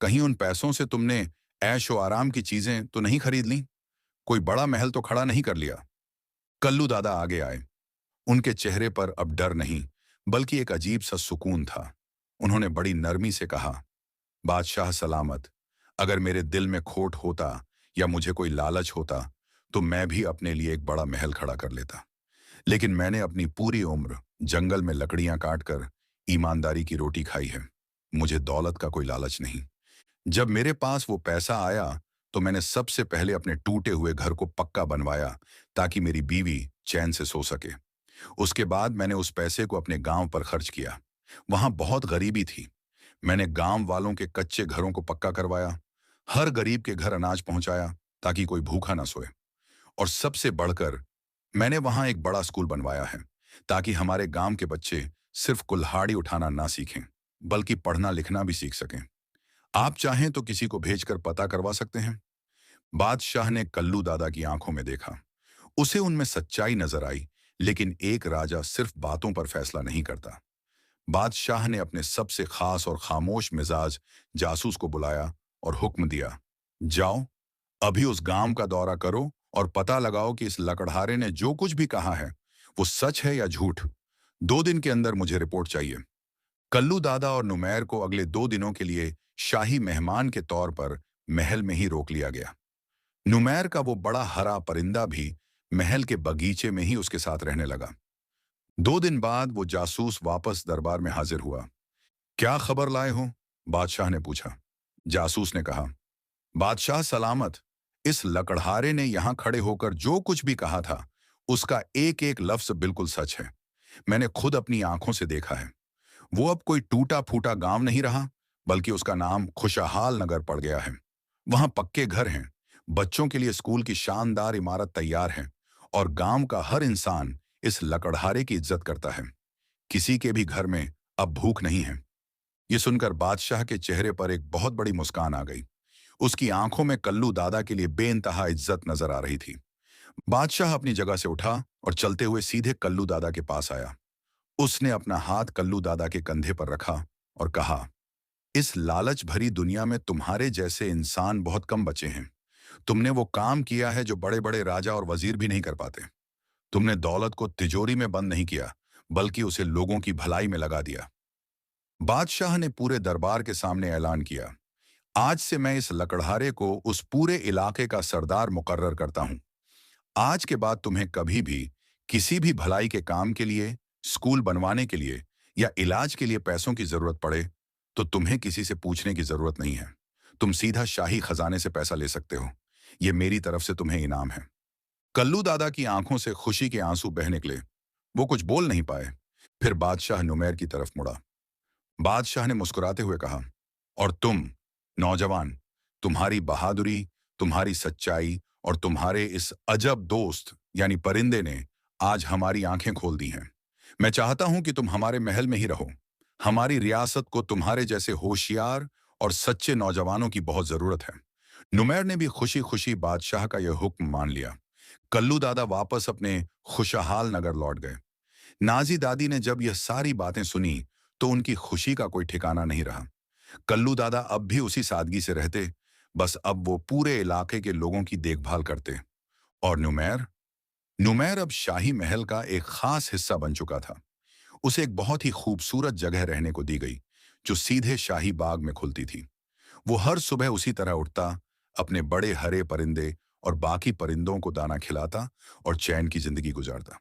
A: कहीं उन पैसों से तुमने ऐश और आराम की चीजें तो नहीं खरीद ली? कोई बड़ा महल तो खड़ा नहीं कर लिया? कल्लू दादा आगे आए। उनके चेहरे पर अब डर नहीं, बल्कि एक अजीब सा सुकून था। उन्होंने बड़ी नरमी से कहा, बादशाह सलामत, अगर मेरे दिल में खोट होता या मुझे कोई लालच होता, तो मैं भी अपने लिए एक बड़ा महल खड़ा कर लेता। लेकिन मैंने अपनी पूरी उम्र जंगल में लकड़ियां काटकर ईमानदारी की रोटी खाई है। मुझे दौलत का कोई लालच नहीं। जब मेरे पास वो पैसा आया, तो मैंने सबसे पहले अपने टूटे हुए घर को पक्का बनवाया, ताकि मेरी बीवी चैन से सो सके। उसके बाद मैंने उस पैसे को अपने गांव पर खर्च किया। वहां बहुत गरीबी थी। मैंने गांव वालों के कच्चे घरों को पक्का करवाया। हर गरीब के घर अनाज पहुंचाया, ताकि कोई भूखा ना सोए। और सबसे बढ़कर, मैंने वहां एक बड़ा स्कूल बनवाया है, ताकि हमारे गांव के बच्चे सिर्फ कुल्हाड़ी उठाना ना सीखें, बल्कि पढ़ना लिखना भी सीख सकें। आप चाहें तो किसी को भेजकर पता करवा सकते हैं। बादशाह ने कल्लू दादा की आंखों में देखा। उसे उनमें सच्चाई नजर आई, लेकिन एक राजा सिर्फ बातों पर फैसला नहीं करता। बादशाह ने अपने सबसे खास और खामोश मिजाज जासूस को बुलाया और हुक्म दिया, जाओ, अभी उस गांव का दौरा करो और पता लगाओ कि इस लकड़हारे ने जो कुछ भी कहा है वो सच है या झूठ। 2 दिन के अंदर मुझे रिपोर्ट चाहिए। कल्लू दादा और नुमैर को अगले 2 दिनों के लिए शाही मेहमान के तौर पर महल में ही रोक लिया गया। नुमैर का वो बड़ा हरा परिंदा भी महल के बगीचे में ही उसके साथ रहने लगा। 2 दिन बाद वो जासूस वापस दरबार में हाजिर हुआ। क्या खबर लाए हो? बादशाह ने पूछा। जासूस ने कहा, बादशाह सलामत, इस लकड़हारे ने यहां खड़े होकर जो कुछ भी कहा था, उसका एक एक लफ्ज बिल्कुल सच है। मैंने खुद अपनी आंखों से देखा है। वो अब कोई टूटा फूटा गांव नहीं रहा, बल्कि उसका नाम खुशहाल नगर पड़ गया है। वहां पक्के घर हैं, बच्चों के लिए स्कूल की शानदार इमारत तैयार है, और गांव का हर इंसान इस लकड़हारे की इज्जत करता है। किसी के भी घर में अब भूख नहीं है। ये सुनकर बादशाह के चेहरे पर एक बहुत बड़ी मुस्कान आ गई। उसकी आंखों में कल्लू दादा के लिए बेइंतहा इज्जत नजर आ रही थी। बादशाह अपनी जगह से उठा और चलते हुए सीधे कल्लू दादा के पास आया। उसने अपना हाथ कल्लू दादा के कंधे पर रखा और कहा, इस लालच भरी दुनिया में तुम्हारे जैसे इंसान बहुत कम बचे हैं। तुमने वो काम किया है जो बड़े बड़े राजा और वजीर भी नहीं कर पाते। तुमने दौलत को तिजोरी में बंद नहीं किया, बल्कि उसे लोगों की भलाई में लगा दिया। बादशाह ने पूरे दरबार के सामने ऐलान किया, आज से मैं इस लकड़हारे को उस पूरे इलाके का सरदार मुकर्रर करता हूं। आज के बाद तुम्हें कभी भी किसी भी भलाई के काम के लिए, स्कूल बनवाने के लिए या इलाज के लिए पैसों की जरूरत पड़े तो तुम्हें किसी से पूछने की जरूरत नहीं है। तुम सीधा शाही खजाने से पैसा ले सकते हो। ये मेरी तरफ से तुम्हें इनाम है। कल्लू दादा की आंखों से खुशी के आंसू बह निकले। वो कुछ बोल नहीं पाए। फिर बादशाह नुमैर की तरफ मुड़ा। बादशाह ने मुस्कुराते हुए कहा, और तुम नौजवान, तुम्हारी बहादुरी, तुम्हारी सच्चाई और तुम्हारे इस अजब दोस्त यानी परिंदे ने आज हमारी आंखें खोल दी हैं। मैं चाहता हूं कि तुम हमारे महल में ही रहो। हमारी रियासत को तुम्हारे जैसे होशियार और सच्चे नौजवानों की बहुत जरूरत है। नुमैर ने भी खुशी खुशी बादशाह का यह हुक्म मान लिया। कल्लू दादा वापस अपने खुशहाल नगर लौट गए। नाजी दादी ने जब यह सारी बातें सुनी तो उनकी खुशी का कोई ठिकाना नहीं रहा। कल्लू दादा अब भी उसी सादगी से रहते, बस अब वो पूरे इलाके के लोगों की देखभाल करते। और नुमैर नुमैर अब शाही महल का एक खास हिस्सा बन चुका था। उसे एक बहुत ही खूबसूरत जगह रहने को दी गई, जो सीधे शाही बाग में खुलती थी। वो हर सुबह उसी तरह उठता, अपने बड़े हरे परिंदे और बाकी परिंदों को दाना खिलाता और चैन की जिंदगी गुजारता।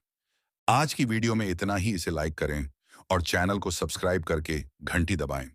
A: आज की वीडियो में इतना ही। इसे लाइक करें और चैनल को सब्सक्राइब करके घंटी दबाएं